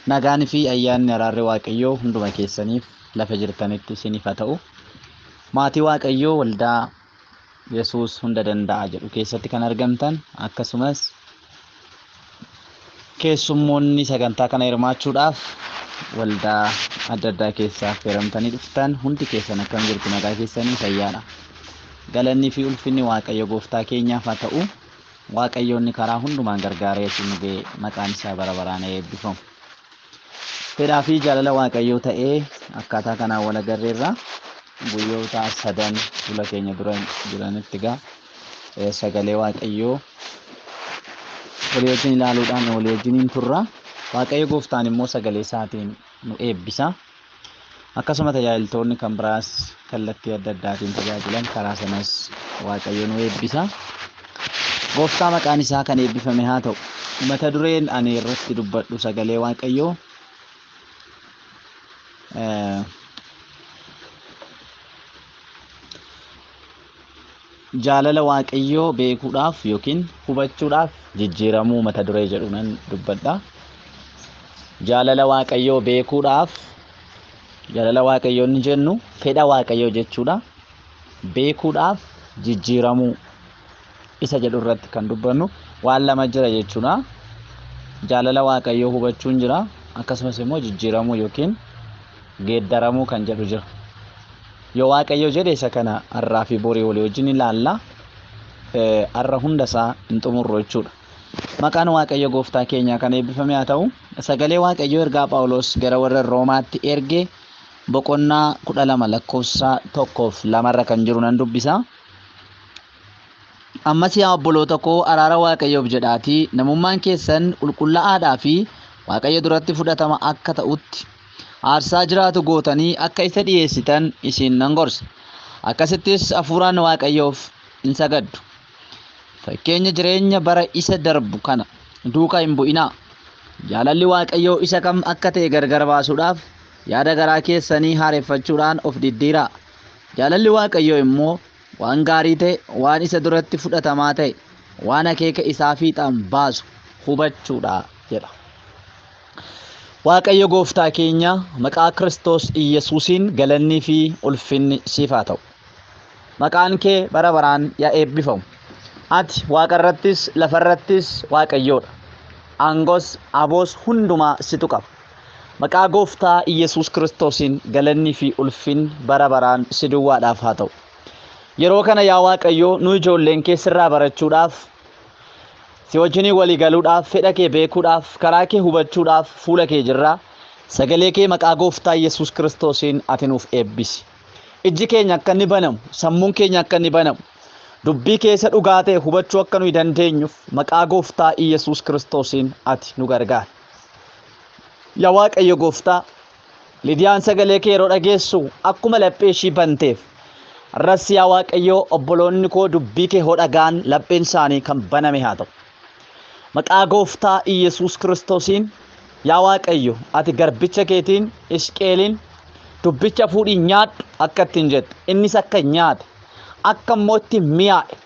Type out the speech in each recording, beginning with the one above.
Nagaan fi ayyaanni araarri Waaqayyoo hunduma keessaniif lafa jirtanitti isiniif haa ta'u. Maatii Waaqayyoo waldaa Yesuus hunda danda'a jedhu keessatti kan argamtan akkasumas keessummoonni sagantaa kana hirmaachuudhaaf waldaa adda addaa keessaa affeeramtanii dhuftan hundi keessan akkam jirtu nagaa keessanii fayyaadha. Galanni fi ulfinni Waaqayyo Gooftaa keenyaaf haa ta'u. Waaqayyoonni karaa hundumaan gargaaree isin ga'e maqaan isaa bara baraan eebbifamu. Fedhaa fi jaalala Waaqayyoo ta'ee akkaataa kanaan wal agarreerra guyyoota sadan fuula keenya dura jiranitti sagalee Waaqayyoo walii wajjin ilaaluudhaan walii wajjin turra. Waaqayyo Gooftaan immoo sagalee isaatiin nu eebbisa. Akkasuma tajaajiltoonni kan biraas kallattii adda addaatiin tajaajilan karaa sanas Waaqayyo nu eebbisa. Gooftaa maqaan isaa kan eebbifame haa ta'u. Mata dureen ani irratti dubbadhu sagalee Waaqayyoo jaalala Waaqayyoo beekuudhaaf yookiin hubachuudhaaf jijjiiramuu mata duree jedhu nan dubbadha. Jaalala Waaqayyoo beekuudhaaf jaalala Waaqayyoo ni jennu fedha Waaqayyoo jechuudha. Beekuudhaaf jijjiiramuu isa jedhu irratti kan dubbannu waan lama jira jechuudha. Jaalala Waaqayyoo hubachuun jira, akkasumas immoo jijjiiramuu yookiin geeddaramuu kan jedhu jira. Yoo Waaqayyo jedhe isa kana har'aa fi borii walii wajjin ilaalla. Har'a hunda isaa hin xumurru jechuudha. Maqaan Waaqayyo Gooftaa keenyaa kan eebbifame haa ta'u. Sagalee Waaqayyoo ergaa Phaawulos gara warra Roomaatti erge boqonnaa 12 lakkoofsa 1-2 irra kan jiru nan dubbisa. Ammas yaa obboloota koo araara Waaqayyoof jedhaatii namummaan keessan qulqullaa'aadhaa fi Waaqayyo duratti fudhatama akka ta'utti aarsaa jiraatu gootanii akka isa dhiyeessitan isin nan gorsa. Akkasittis hafuuraan Waaqayyoof hin sagaddu. Fakkeenya jireenya bara isa darbu kana duukaa hin bu'inaa. Jaalalli Waaqayyoo isa kam akka ta'e gargar baasuudhaaf yaada garaa keessanii haareffachuudhaan of diddiiraa. Jaalalli Waaqayyoo immoo waan gaarii ta'e, waan isa duratti fudhatamaa ta'e, waan akeeka isaa fiixaan baasu hubachuudha jedha. Waaqayyo Gooftaa keenya maqaa Kiristoos Iyyesuusiin galannii fi ulfinni siif haa ta'u. Maqaan kee bara baraan yaa eebbifamu. Ati waaqarrattis lafarrattis Waaqayyoodha. Aangoos aboos hundumaa situ qaba. Maqaa Gooftaa Iyyesuus Kiristoosiin galannii fi ulfinni bara baraan si duwwaadhaaf haa ta'u. Yeroo kana yaa Waaqayyo nu ijoolleen kee sirraa barachuudhaaf si wajjin walii galuudhaaf fedha kee beekuudhaaf karaa kee hubachuudhaaf fuula kee jirra. Sagalee kee maqaa Gooftaa Yesuus Kiristoosiin ati nuuf eebbisi. Ijji keenya akka inni banamu, sammuun keenya akka inni banamu, dubbii keessa dhugaa ta'e hubachuu akka nuyi dandeenyuuf maqaa Gooftaa Yesuus Kiristoosiin ati nu gargaari. Yaa Waaqayyo Gooftaa, Lidiyaan sagalee kee yeroo dhageessu akkuma laphee ishii banteef arras yaa Waaqayyo obboloonni koo dubbii kee hodhagaan lapheen isaanii kan baname haa ta'u. Maqaa Gooftaa Iyyesuus Kiristoosiin yaa Waaqayyo ati garbicha keetiin Hisqeeliin dubbicha fuudhii nyaadhu akka ittiin jettu innis akka nyaate akka immoo itti mi'aaye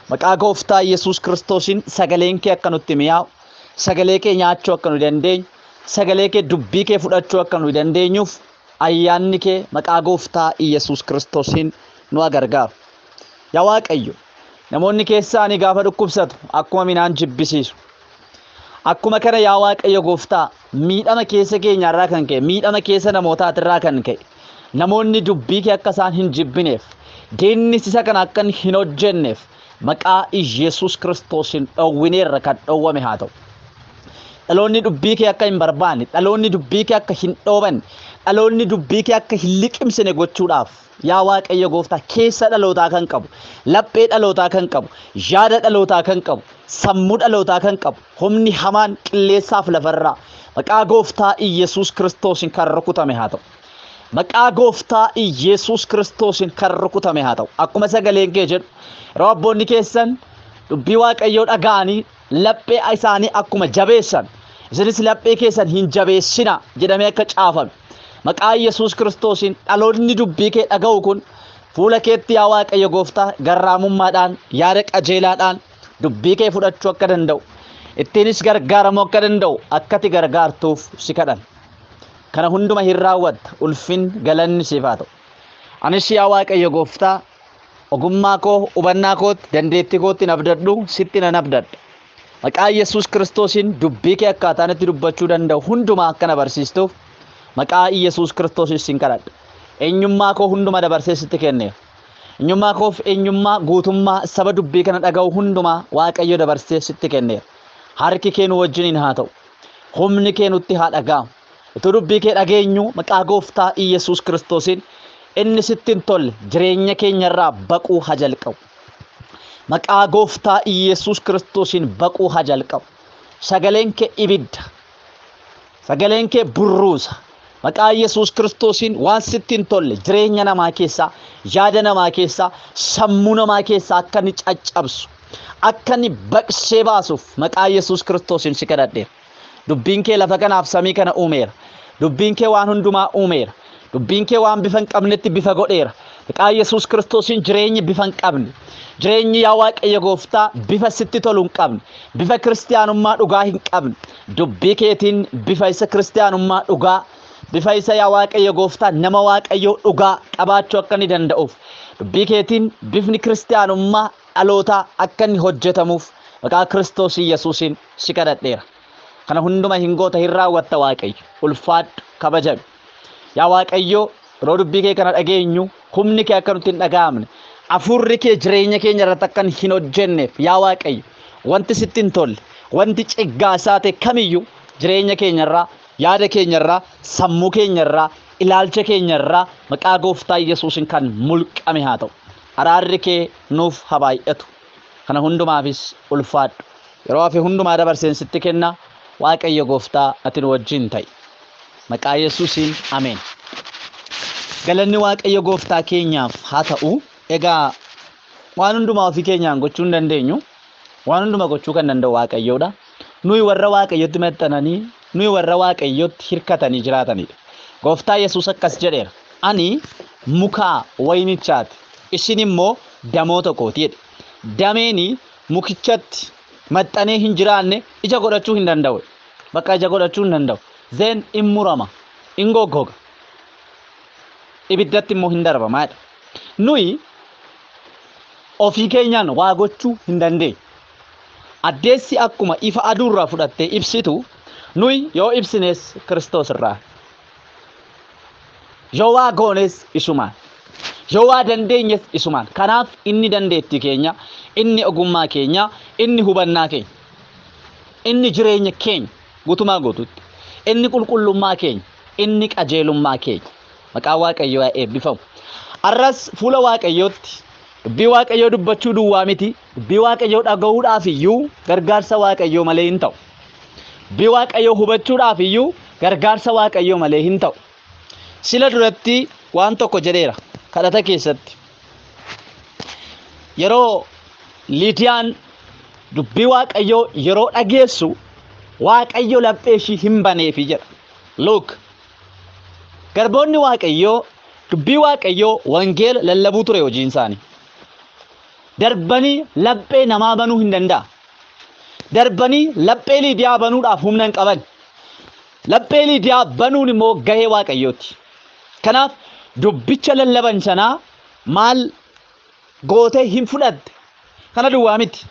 maqaa Gooftaa Iyyesuus Kiristoosiin sagaleen kee akka nutti mi'aawu, sagalee kee nyaachuu akka nu dandeenyu, sagalee kee dubbii kee fudhachuu akka nu dandeenyuuf ayyaanni kee maqaa Gooftaa Iyyesuus Kiristoosiin nu gargaaru. Yaa Waaqayyo namoonni keessaanii gaafa dhukkubsatu akkuma midhaan jibbisiisu. Akkuma kana yaa Waaqayyo Gooftaa miidhama keessa keenyarraa kan ka'e, miidhama keessa namootaarraa kan ka'e namoonni dubbii kee akka isaan hin jibbineef, diinnis isa kana akka hin hojjenneef maqaa Iyyesuus Kiristoosiin dhowwineerra kan dhowwame haa ta'u. Dhaloonni dubbii kee akka hin barbaanne, dhaloonni dubbii kee akka hin dhoobanne, dhaloonni dubbii kee akka hin liqimsine gochuudhaaf yaa Waaqayyo Gooftaa keessa dhalootaa kan qabu, laphee dhalootaa kan qabu, yaada dhalootaa kan qabu, sammuu dhalootaa kan qabu, humni hamaan qilleessaaf lafarraa maqaa Gooftaa Iyyesuus Kiristoosiin kan rukutame haa ta'u. Maqaa Gooftaa Iyyesuus Kiristoosiin kan rukutame haa ta'u. Akkuma sagaleen kee jedhu yeroo abboonni keessan dubbii Waaqayyoo dhaga'anii laphee isaanii akkuma jabeessan isinis laphee keessan hin jabeessina jedhamee akka caafame. Maqaa Yesuus Kiristoosiin dhaloonni dubbii kee dhaga'u kun fuula keetti yaa Waaqayyo Gooftaa garraamummaadhaan yaada qajeelaadhaan dubbii kee fudhachuu akka danda'u ittiinis gargaaramuu akka danda'u akkati gargaartuuf si kadhan. kana hunduma hin raawwatta ulfin galanni siif haa ta'u. Anis yaa Waaqayyo Gooftaa ogummaa koo hubannaa kootti dandeettii kootti nabdadhu sitti nan abdadha. Maqaa Yesuus Kiristoosiin dubbii kee akkaataan itti dubbachuu danda'u hundumaa akka na barsiistuuf maqaa Yesuus Kiristoosiin sin kadhadha. Eenyummaa koo hunduma dabarsee sitti kenneera. Eenyummaa koof eenyummaa guutummaa saba dubbii kana dhaga'u hundumaa Waaqayyo dabarsee sitti kenneera. Harki kee nu wajjiniin haa ta'u. Humni kee nutti haa dhaga'amu. Utuu dubbii kee dhageenyu maqaa Gooftaa Yesuus Kiristoosiin inni sitti hin tolle jireenya keenyarraa baquu haa jalqabu. Maqaa Gooftaa Yesuus Kiristoosiin baquu haa jalqabu. Sagaleen kee ibidda. Sagaleen kee burruusa. Maqaa Yesuus Kiristoosiin waan sitti hin tolle jireenya namaa keessaa, yaada namaa keessaa, sammuu namaa keessaa akka inni caccabsu, akka inni baqsee baasuuf maqaa Yesuus Kiristoosiin si kadhadheera. Dubbiin kee lafa kanaaf samii kana uumeera. Dubbiin kee waan hundumaa uumeera. Dubbiin kee waan bifa hin qabnetti bifa godheera. Maqaa Yesuus Kiristoosiin jireenyi bifa hin qabne. Jireenyi yaa Waaqayyo Gooftaa bifa sitti tolu hin qabne. Bifa kiristaanummaa dhugaa hin qabne. Dubbii keetiin bifa isa kiristaanummaa dhugaa, bifa isa yaa Waaqayyo Gooftaa nama Waaqayyo dhugaa qabaachuu akka inni danda'uuf. Dubbii keetiin bifni kiristaanummaa dhalootaa akka inni hojjetamuuf maqaa Kiristoos Yesuusiin si kadhadheera. Kana hunduma hin goota hin raawwatta Waaqayyo. Ulfaadhu kabajami. Yaa Waaqayyo yeroo dubbii kee kana dhageenyu humni kee akka nutti hin dhaga'amne, afurri kee jireenya keenya irratti akka hin hojjenneef yaa Waaqayyo wanti sitti hin tolle, wanti ciggaasaa ta'e kamiyyuu jireenya keenyarraa, yaada keenyarraa, sammuu keenyarraa, ilaalcha keenyarraa maqaa Gooftaa Yesuusiin kan mulqame haa ta'u. Araarri kee nuuf haa baay'atu. Kana hundumaafis ulfaadhu. Yeroo hafe hundumaa dabarseen sitti kenna. Waaqayyo Gooftaa ati nu wajjin ta'i. Maqaa Yesuusiin ameen. Galanni Waaqayyo Gooftaa keenyaaf haa ta'u. Egaa waan hundumaa ofii keenyaan gochuu hin dandeenyu. Waan hundumaa gochuu kan danda'u Waaqayyoodha. Nuyi warra Waaqayyotti maxxananii, nuyi warra Waaqayyotti hirkatanii jiraatanidha. Gooftaa Yesuus akkas jedheera. Ani mukaa wayinichaati. Isin immoo damoota kooti jedhe. Dameeni mukichatti maxxanee hin jiraanne ija godhachuu hin danda'u. Bakka ija godhachuu hin danda'u. Zeen in murama, in goggoga. Ibiddatti immoo hin darbama. Nuyi ofii keenyaan waa gochuu hin dandeenyu. Addeessi akkuma ifa aduurraa fudhattee ibsitu, nuyi yoo ibsines Kiristoos irraa. Yoo waa goones isumaan. Yoo waa dandeenyes isumaan. Kanaaf inni dandeettii keenya, inni ogummaa keenya, inni hubannaa keenya, inni jireenya keenya guutumaa guutuutti, inni qulqullummaa keenya, inni qajeelummaa keenya. Maqaa Waaqayyoo haa eebbifamu. Arras fuula Waaqayyootti dubbii Waaqayyoo dubbachuu duwwaa miti, dubbii Waaqayyoo dhaga'uudhaaf iyyuu gargaarsa Waaqayyoo malee hin ta'u. Dubbii Waaqayyoo hubachuudhaaf iyyuu gargaarsa Waaqayyoo malee hin ta'u. Sila duratti waan tokko jedheera kadhata keessatti. Yeroo Liidiyaan dubbii Waaqayyoo yeroo dhageessu Waaqayyo laphee ishii hin baneefi jedha. Look, garboonni Waaqayyoo dubbii Waaqayyoo wangeela lallabuu ture hojiin isaanii. Darbanii laphee namaa banuu hin danda'a. Darbanii laphee Liidiyaa banuudhaaf humna hin qaban. Laphee Liidiyaa banuun immoo gahee Waaqayyooti. Kanaaf dubbicha lallaban sanaa maal gootee hin fudhatte. Kana duwwaa miti.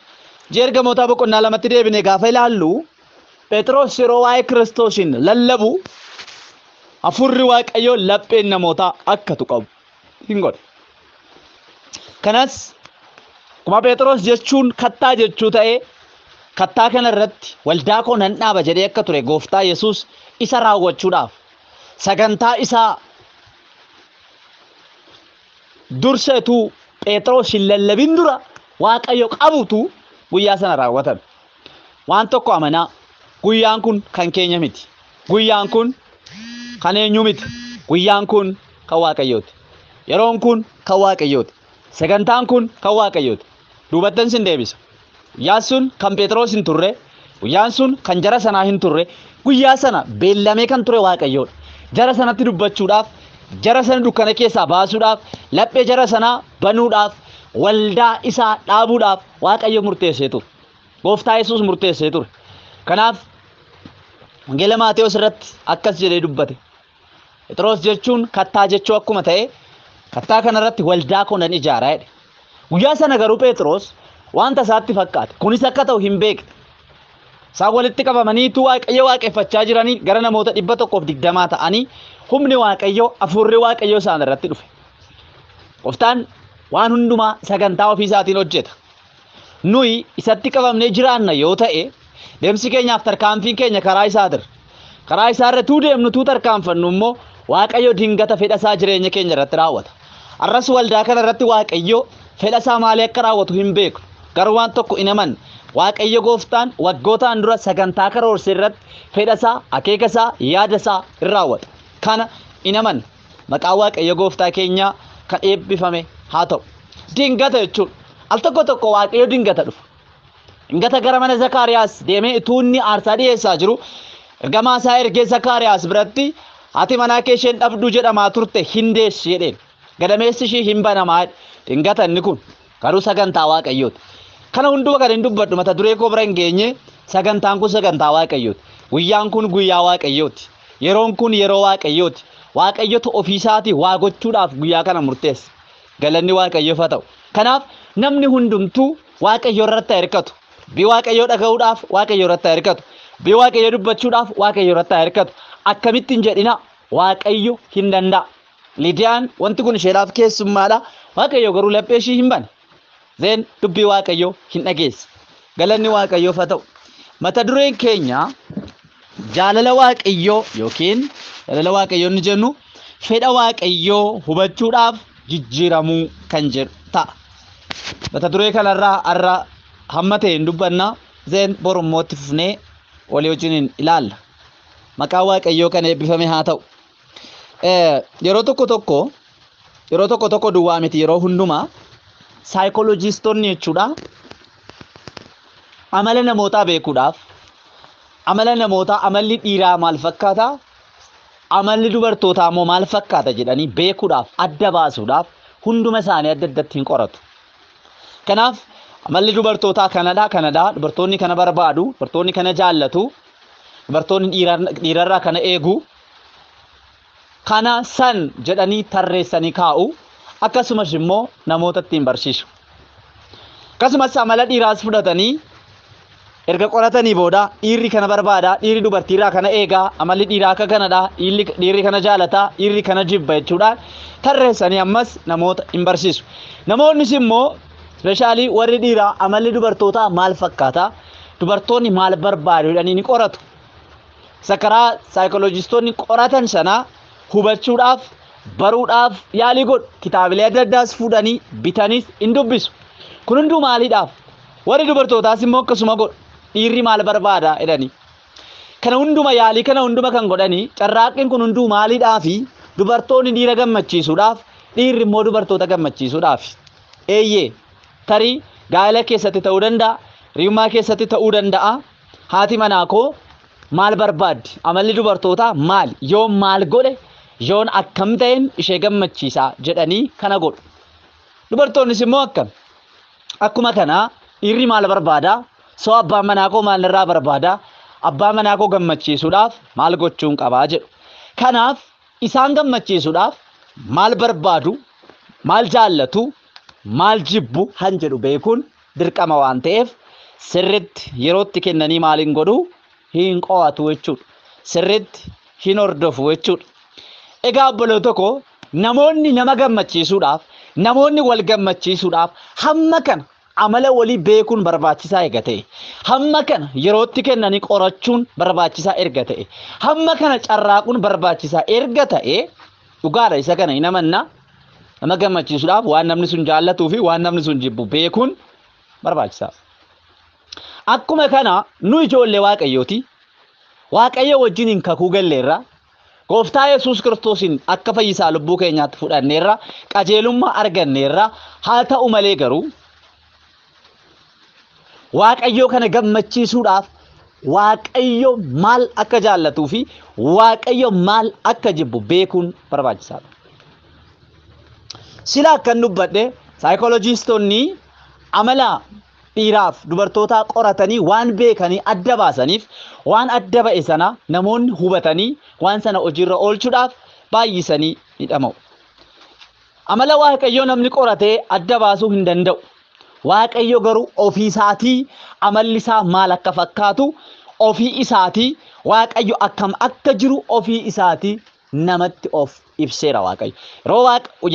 Ergamootaa boqonnaa lamatti deebinee gaafa ilaallu Phexros yeroo waa'ee Kiristoosiin lallabu Afurri Waaqayyoo lapheen namootaa akka tuqabu hin godhe. Kanas kuma Phexros jechuun kattaa jechuu ta'ee kattaa kana irratti waldaa koo nan dhaaba jedhee akka ture Gooftaa Yesuus isa raawwachuudhaaf sagantaa isaa durseetu Phexros hin lallabin dura Waaqayyo qabutu guyyaa sana raawwatan. Waan tokko amanaa guyyaan kun kan keenya miti. Guyyaan kun kan eenyu miti. Guyyaan kun kan Waaqayyooti. Yeroon kun kan Waaqayyooti. Sagantaan kun kan Waaqayyooti. Duubattan sin deebisa. Guyyaan sun kan Phexros hin turre, guyyaan sun kan jara sanaa hin turre, guyyaa sana beellamee kan ture Waaqayyoodha. Jara sanatti dubbachuudhaaf, jara sana dukkana keessaa baasuudhaaf, laphee jara sanaa banuudhaaf, waldaa isaa dhaabuudhaaf Waaqayyo murteessee ture. Gooftaa Yesuus murteessee ture. Kanaaf wangeela Maatewos irratti akkas jedhee dubbate. Phexros jechuun kattaa jechuu akkuma ta'e kattaa kanarratti waldaa konan ijaaraa jedhe. Guyyaa sana garuu Phexros wanta isaatti fakkaate kunis akka ta'u hin beekne. Isaan walitti qabamaniitu Waaqayyo waaqeffachaa jiranii gara namoota 120 ta'anii humni Waaqayyo afurri Waaqayyo isaan irratti dhufe. Gooftaan waan hundumaa sagantaa ofii isaatiin hojjeta. Nuyi isatti qabamnee jiraanna yoo ta'e deemsi keenyaaf tarkaanfiin keenya karaa isaatirra. Karaa isaarra tuu deemnu tuu tarkaanfannu immoo Waaqayyo dingata fedha isaa jireenya keenya irratti raawwata. Arras waldaa kana irratti Waaqayyo fedha isaa maalii akka raawwatu hin beeku. Garuu waan tokko hin amanne. Waaqayyo Gooftaan waggootaan dura sagantaa karoorse irratti fedha isaa, akeeka isaa, yaada isaa hin raawwatu. Kana hin amanne. Maqaan Waaqayyo Gooftaa keenyaa kan eebbifame haa ta'u. Dingata jechuun al tokko Waaqayyo dingata dhufa. Dingata gara mana Zakkaariyaas deemee utuu inni aarsaa dhiyeessaa jiru ergamaa isaa ergee Zakkaariyaas biratti ati manaa kee isheen dhabduu jedhamaa turte hin deessi jedheen. Gadameessi ishii hin banamaa dingata inni kun garuu sagantaa Waaqayyooti. Kana hunduma kan hin dubbadhu mata duree koo bira hin geenye sagantaan kun sagantaa Waaqayyooti. Guyyaan kun guyyaa Waaqayyooti. Yeroon kun yeroo Waaqayyooti. Waaqayyotu ofii isaatii waa gochuudhaaf guyyaa kana murteesse. Galanni Waaqayyoof haa ta'u. Kanaaf namni hundumtuu Waaqayyo irratti hirkatu. Bii Waaqayyo dhaga'uudhaaf Waaqayyo irratti hirkatu. Bii Waaqayyo dubbachuudhaaf Waaqayyo irratti hirkatu. Akkamittiin jedhina Waaqayyo hin danda'a. Lidiyaan wanti kun isheedhaaf keessummaadha. Waaqayyo garuu laphee ishii hin bane. Zeen dubbii Waaqayyo hin dhageesse. Galanni Waaqayyoof haa ta'u. Mata dureen keenya jaalala Waaqayyoo yookiin jaalala Waaqayyoo ni jennu fedha Waaqayyoo hubachuudhaaf jijjiiramuu kan jedhu ta'a. Mata duree kanarraa har'a hamma ta'e hin dubbanna. Zeen borumootti fufnee walii wajjin ilaalla. Maqaan Waaqayyoo kan eebbifame haa ta'u. Yeroo tokko duwwaa miti yeroo hundumaa saayikolojistoonni jechuudha. Amala namootaa beekuudhaaf amala namootaa amalli dhiiraa maal fakkaata? Amalli dubartootaa immoo maal fakkaata jedhanii beekuudhaaf adda baasuudhaaf hunduma isaanii adda addatti hin qoratu. Kanaaf amalli dubartootaa kanadha. Dubartoonni kana barbaadu, dubartoonni kana jaallatu, dubartoonni dhiirarraa kana eegu. Kana san jedhanii tarreessanii kaa'u. Akkasumas immoo namoota ittiin barsiisu. Akkasumas amala dhiiraas fudhatanii erga qoratanii booda dhiirri kana barbaada, dhiirri dubartiirraa kana eegaa, amalli dhiiraa akka kanadha, dhiirri kana jaalataa, dhiirri kana jibba jechuudhaan tarreessanii ammas namoota hin barsiisu. Namoonnis immoo speeshaalii warri dhiiraa amalli dubartootaa maal fakkaata? Dubartoonni maal barbaadu jedhanii ni qoratu. Sakaraa saayikolojistoonni qoratan sana hubachuudhaaf baruudhaaf yaalii godhu. Kitaabilee adda addaas fuudhanii bitaniis hin dubbisu. Kun hunduu maaliidhaaf? Warri dubartootaas immoo akkasuma godhu. Dhiirri maal barbaada jedhanii. Kana hunduma yaalii kana hunduma kan godhanii carraaqqiin kun hunduu maaliidhaafi? Dubartoonni dhiira gammachiisuudhaaf, dhiirri immoo dubartoota gammachiisuudhaaf. Eeyyee tarii gaa'ela keessatti ta'uu danda'a, hiriyummaa keessatti ta'uu danda'a. Haati manaa koo maal barbaaddi? Amalli dubartootaa maal? Yoon maal godhe? Yoon akkam ta'een ishee gammachiisa jedhanii kana godhu. Dubartoonnis immoo akkam? Akkuma kana dhiirri maal barbaada? Soo abbaan manaa koo maal irraa barbaada? Abbaan manaa koo gammachiisuudhaaf maal gochuun qabaa jedhu. Kanaaf isaan gammachiisuudhaaf maal barbaadu? Maal jaallatu? Maal jibbu han jedhu beekuun dirqama waan ta'eef sirriitti yerootti kennanii maaliin godhu? Hin qo'atu jechuudha. Sirriitti hin hordofu jechuudha. Egaa obboloota koo namoonni nama gammachiisuudhaaf, namoonni wal gammachiisuudhaaf hamma kana amala walii beekuun barbaachisaa erga ta'e, hamma kana yerootti kennanii qorachuun barbaachisaa erga ta'e, hamma kana carraaquun barbaachisaa erga ta'e, dhugaadha isa kana hin amanna. Nama gammachiisuudhaaf waan namni sun jaallatuu fi waan namni sun jibbu beekuun barbaachisaa. Akkuma kana nu ijoollee Waaqayyooti. Waaqayyo wajjin hin kakuu galleerra. Gooftaa Yesuus Kiristoosin akka fayyisaa lubbuu keenyaatti fudhanneerra, qajeelummaa arganneerra. Haa ta'u malee garuu Waaqayyo kana gammachiisuudhaaf Waaqayyo maal akka jaallatuu fi Waaqayyo maal akka jibbu beekuun barbaachisaadha. Sila akkan dubbadhe saayikolojistoonni amala dhiiraaf dubartoota qoratanii waan beekanii adda baasaniif waan adda ba'e sana namoonni hubatanii waan sana hojiirra oolchuudhaaf baay'isanii hidhamau. Amala waaqayyoo namni qoratee adda baasuu hin danda'u. Waaqayyo garuu ofii isaatii amalli isaa maal akka fakkaatu ofii isaatii waaqayyo akkam akka jiru ofii isaatii namatti of ibseera waaqayyo.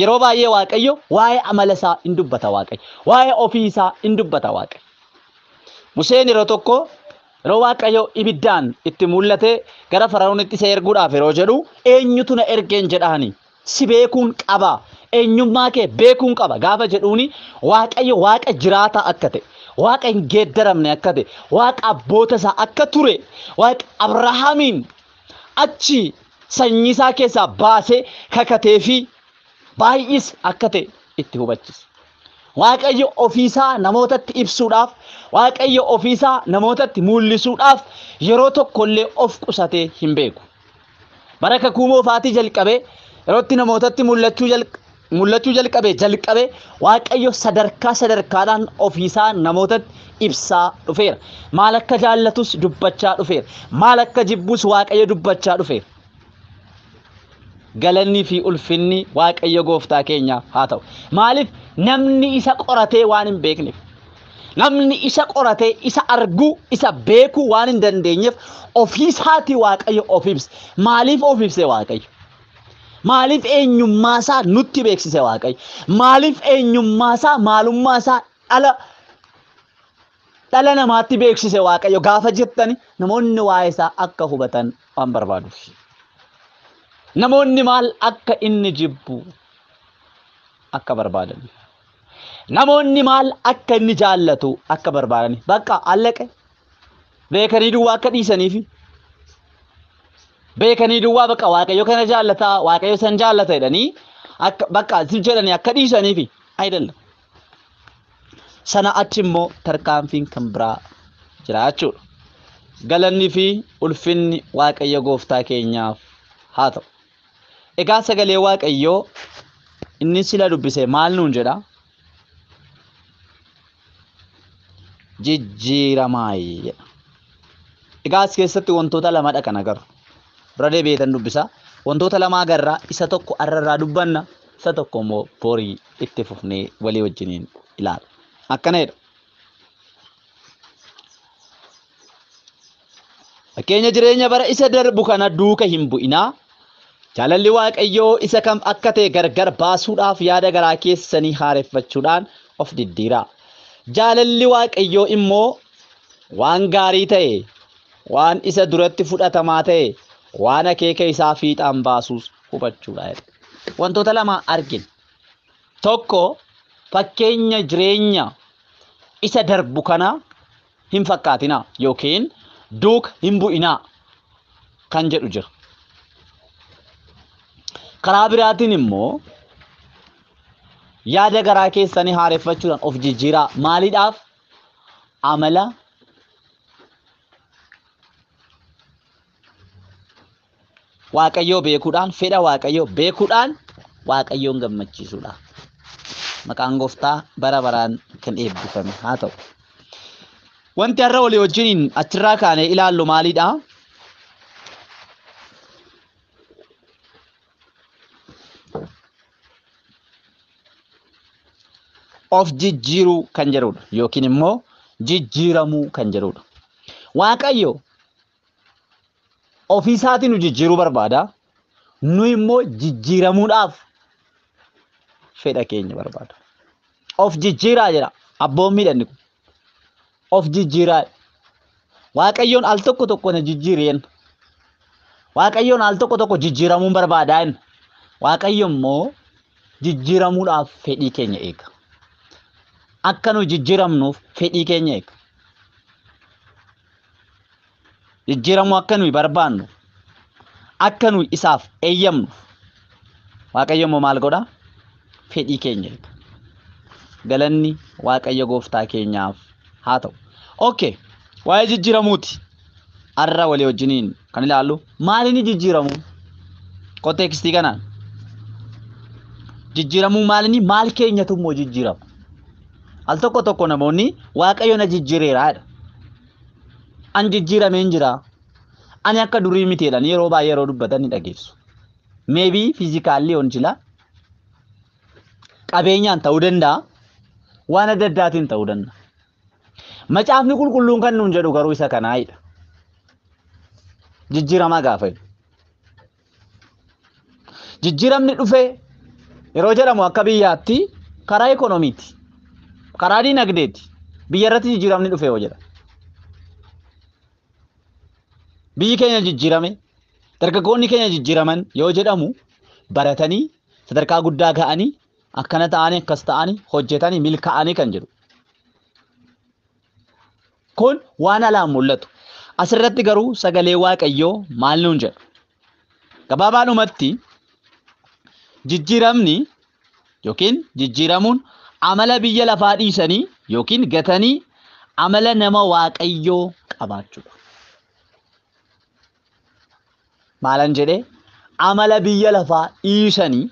Yeroo baay'ee waaqayyo waa'ee amala isaa hin dubbata waaqayyo. Waa'ee ofii isaa hin dubbata waaqayyo. Museen yeroo tokko yeroo waaqayyo ibiddaan itti mul'ate gara Fara'oonitti isa erguudhaaf yeroo jedhu eenyutu na ergeen jedhaani si beekuun qaba. Eenyummaa kee beekuun qaba gaafa jedhuuni waaqayyo waaqa jiraata akka ta'e waaqa hin geeddaramne akka ta'e waaqa abboota isaa akka ture waaqa Abrahaamiin achi sanyii isaa keessaa baasee kakatee fi baay'is akka ta'e itti hubachisa. Waaqayyo ofiisaa namootatti ibsuudhaaf waaqayyo ofiisaa namootatti mul'isuudhaaf yeroo tokkollee of qusatee hin beeku. Bara kakuu moofaatii jalqabee yerootti namootatti mul'achuu jalqabee waaqayyo sadarkaadhaan ofiisaa namootatti ibsaa dhufeera. Maal akka jaallatus dubbachaa dhufeera. Maal akka jibbus waaqayyo dubbachaa dhufeera. Galanni fi ulfinni waaqayyo gooftaa keenya haa ta'u. Maaliif namni isa qoratee waan hin beekneef. Namni isa qoratee isa arguu isa beekuu waan hin dandeenyeef ofiisaatii waaqayyo of ibse. Maaliif of ibse waaqayyo? Maaliif eenyummaasaa nutti beeksise waaqayyo? Maaliif eenyummaasaa maalummaa dhala namaatti beeksise waaqayyo gaafa jettani namoonni waa'ee isaa akka hubatan waan barbaaduuf. Namoonni maal akka inni jibbu akka barbaadan. Namoonni maal akka inni jaallatu akka barbaadan. Bakka allaqe beekanii duwwaa akka dhiisaniifi. Beekanii duwwaa bakka waaqayyo kana jaallataa waaqayyo san jaallata jedhanii akka bakka jedhanii akka dhiisaniifi ayidalla. Sana achi immoo tarkaanfiin kan biraa jira jechuudha. Galanni fi ulfinni waaqayyo gooftaa keenyaaf haa ta'u. Egaa sagalee waaqayyoo inni sila dubbise maal nuun jedha? Jijjiiramaayi jedha. Egaa as keessatti wantoota lamadha kan agarru. Bira deebi'eetan dubbisa. Wantoota lama agarraa isa tokko arrarraa dubbanna isa tokko immoo borii itti fufnee walii wajjiniin ilaala. Akkana jedha. Fakkeenya jireenya bara isa darbu kana duuka hin bu'inaa. Jaalalli waaqayyoo isa kam akka ta'e gargar baasuudhaaf yaada garaa keessanii haareffachuudhaan of diddiiraa. Jaalalli waaqayyoo immoo waan gaarii ta'e, waan isa duratti fudhatamaa ta'e, waan akeeka isaa fiixaan baasuus hubachuudha. Wantoota lama argina. Tokko fakkeenya jireenya isa darbu kana hin fakkaatinaa yookiin duuka hin bu'inaa kan jedhu jira. Karaa biraatiin immoo yaada garaa keessanii haareffachuudhaan of jijjiiraa. Maaliidhaaf? Amala waaqayyoo beekuudhaan, fedha waaqayyoo beekuudhaan waaqayyoon gammachiisuudha. Maqaan gooftaa bara baraan kan eebbifame haa ta'u. Wanti har'a walii wajjiniin achirraa kaanee ilaallu maaliidha? Of jijjiiruu kan jedhudha yookiin immoo jijjiiramuu kan jedhudha. Waaqayyo ofii isaatiin nu jijjiiruu barbaada. Nu immoo jijjiiramuudhaaf fedha keenya barbaada. Of jijjiiraa jedha abboon miidhanni kun. Of jijjiiraa. Waaqayyoon al tokko na jijjiireen. Waaqayyoon al tokko jijjiiramuun barbaadaan. Waaqayyo immoo jijjiiramuudhaaf fedhii keenya eega. Akka nu jijjiiramnuuf fedhii keenya eega. Jijjiiramuu akka nu barbaannu, akka nu isaaf eeyyamnu. Waaqayyo immoo maal godha? Fedhii keenya eega. Galanni waaqayyo gooftaa keenyaaf haa ta'u. Okay, waa'ee jijjiiramuuti. Har'a walii wajjiniin kan ilaallu maaliin jijjiiramu? Konteekstii kanaan. Jijjiiramuu maaliin maal keenyatu immoo jijjiiramu? Al tokko namoonni waaqayyo na jijjiireeraadha. An jijjiirameen jira. Ani akka durii miti jedhanii yeroo baay'ee yeroo dubbatan ni dhageessu. maybe physically on jila qabeenyaan ta'uu danda'a waan adda addaatiin ta'uu danda'a macaafni qulqulluun kan nuun jedhu garuu isa kanaayidha jijjiiramaa gaafa jijjiiramni dhufe yeroo jedhamu akka biyyaatti karaa ekonomiiti karaa dinagdeeti biyya irratti jijjiiramni dhufe yoo jedha biyyi keenya jijjiirame dargaggoonni keenya jijjiiraman yoo jedhamu baratanii sadarkaa guddaa ga'anii akkana ta'anii akkas ta'anii hojjetanii milkaa'anii kan jedhu kun waan alaan mul'atu asirratti garuu sagalee waaqayyoo maal nuun jedhu gabaabaadhumatti jijjiiramni yookiin jijjiiramuun amala biyya lafaa dhiisanii yookiin gatanii amala nama waaqayyoo qabaachuudha. Maalan jedhee amala biyya lafaa dhiisanii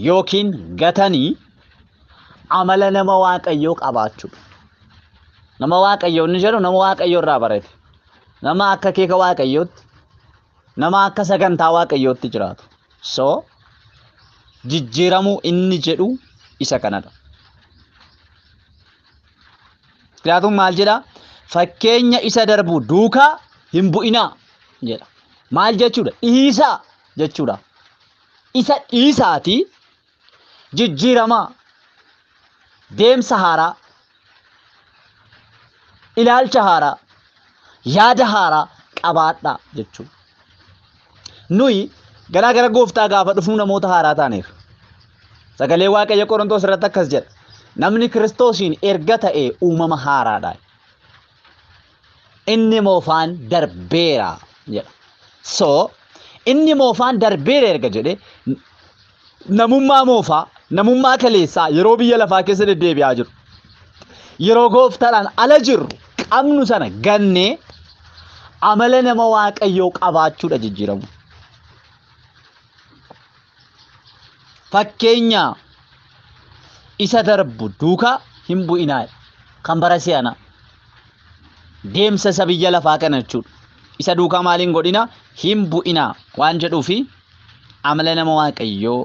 yookiin gatanii amala nama waaqayyoo qabaachuudha. Nama waaqayyoo inni jedhu nama waaqayyoo irraa barate. Nama akka keeka waaqayyootti nama akka sagantaa waaqayyootti jiraatu. So jijjiiramuu inni jedhu isa kanadha. Kitaabni maal jedha? Fakkeenya isa darbu duukaa hin bu'inaa jedha. Maal jechuudha? Dhiisaa jechuudha. Isa dhiisaati jijjiiramaa deemsa haaraa ilaalcha haaraa yaada haaraa qabaadhaa jechuudha. Nuyi gara gooftaa gaafa dhufnu namoota haaraa taaneera. Sagalee Waaqayyo Qorontos irratti akkas jedha. Namni Kiristoosiin erga ta'e uumama haaraadha. Inni moofaan darbeera jedha. So inni moofaan darbeera erga jedhe namummaa moofaa namummaa kaleessaa yeroo biyya lafaa keessa deddeebi'aa jiru. Yeroo gooftaadhaan ala jirru qabnu sana gannee amala nama waaqayyoo qabaachuudha jijjiiramu. Fakkeenya isa darbu duukaa hin bu'inaa kan bara si'ana deemsa isa biyya lafaa kana jechuudha. Isa duukaa maaliin godhina hin bu'inaa waan jedhuufi amala nama waaqayyoo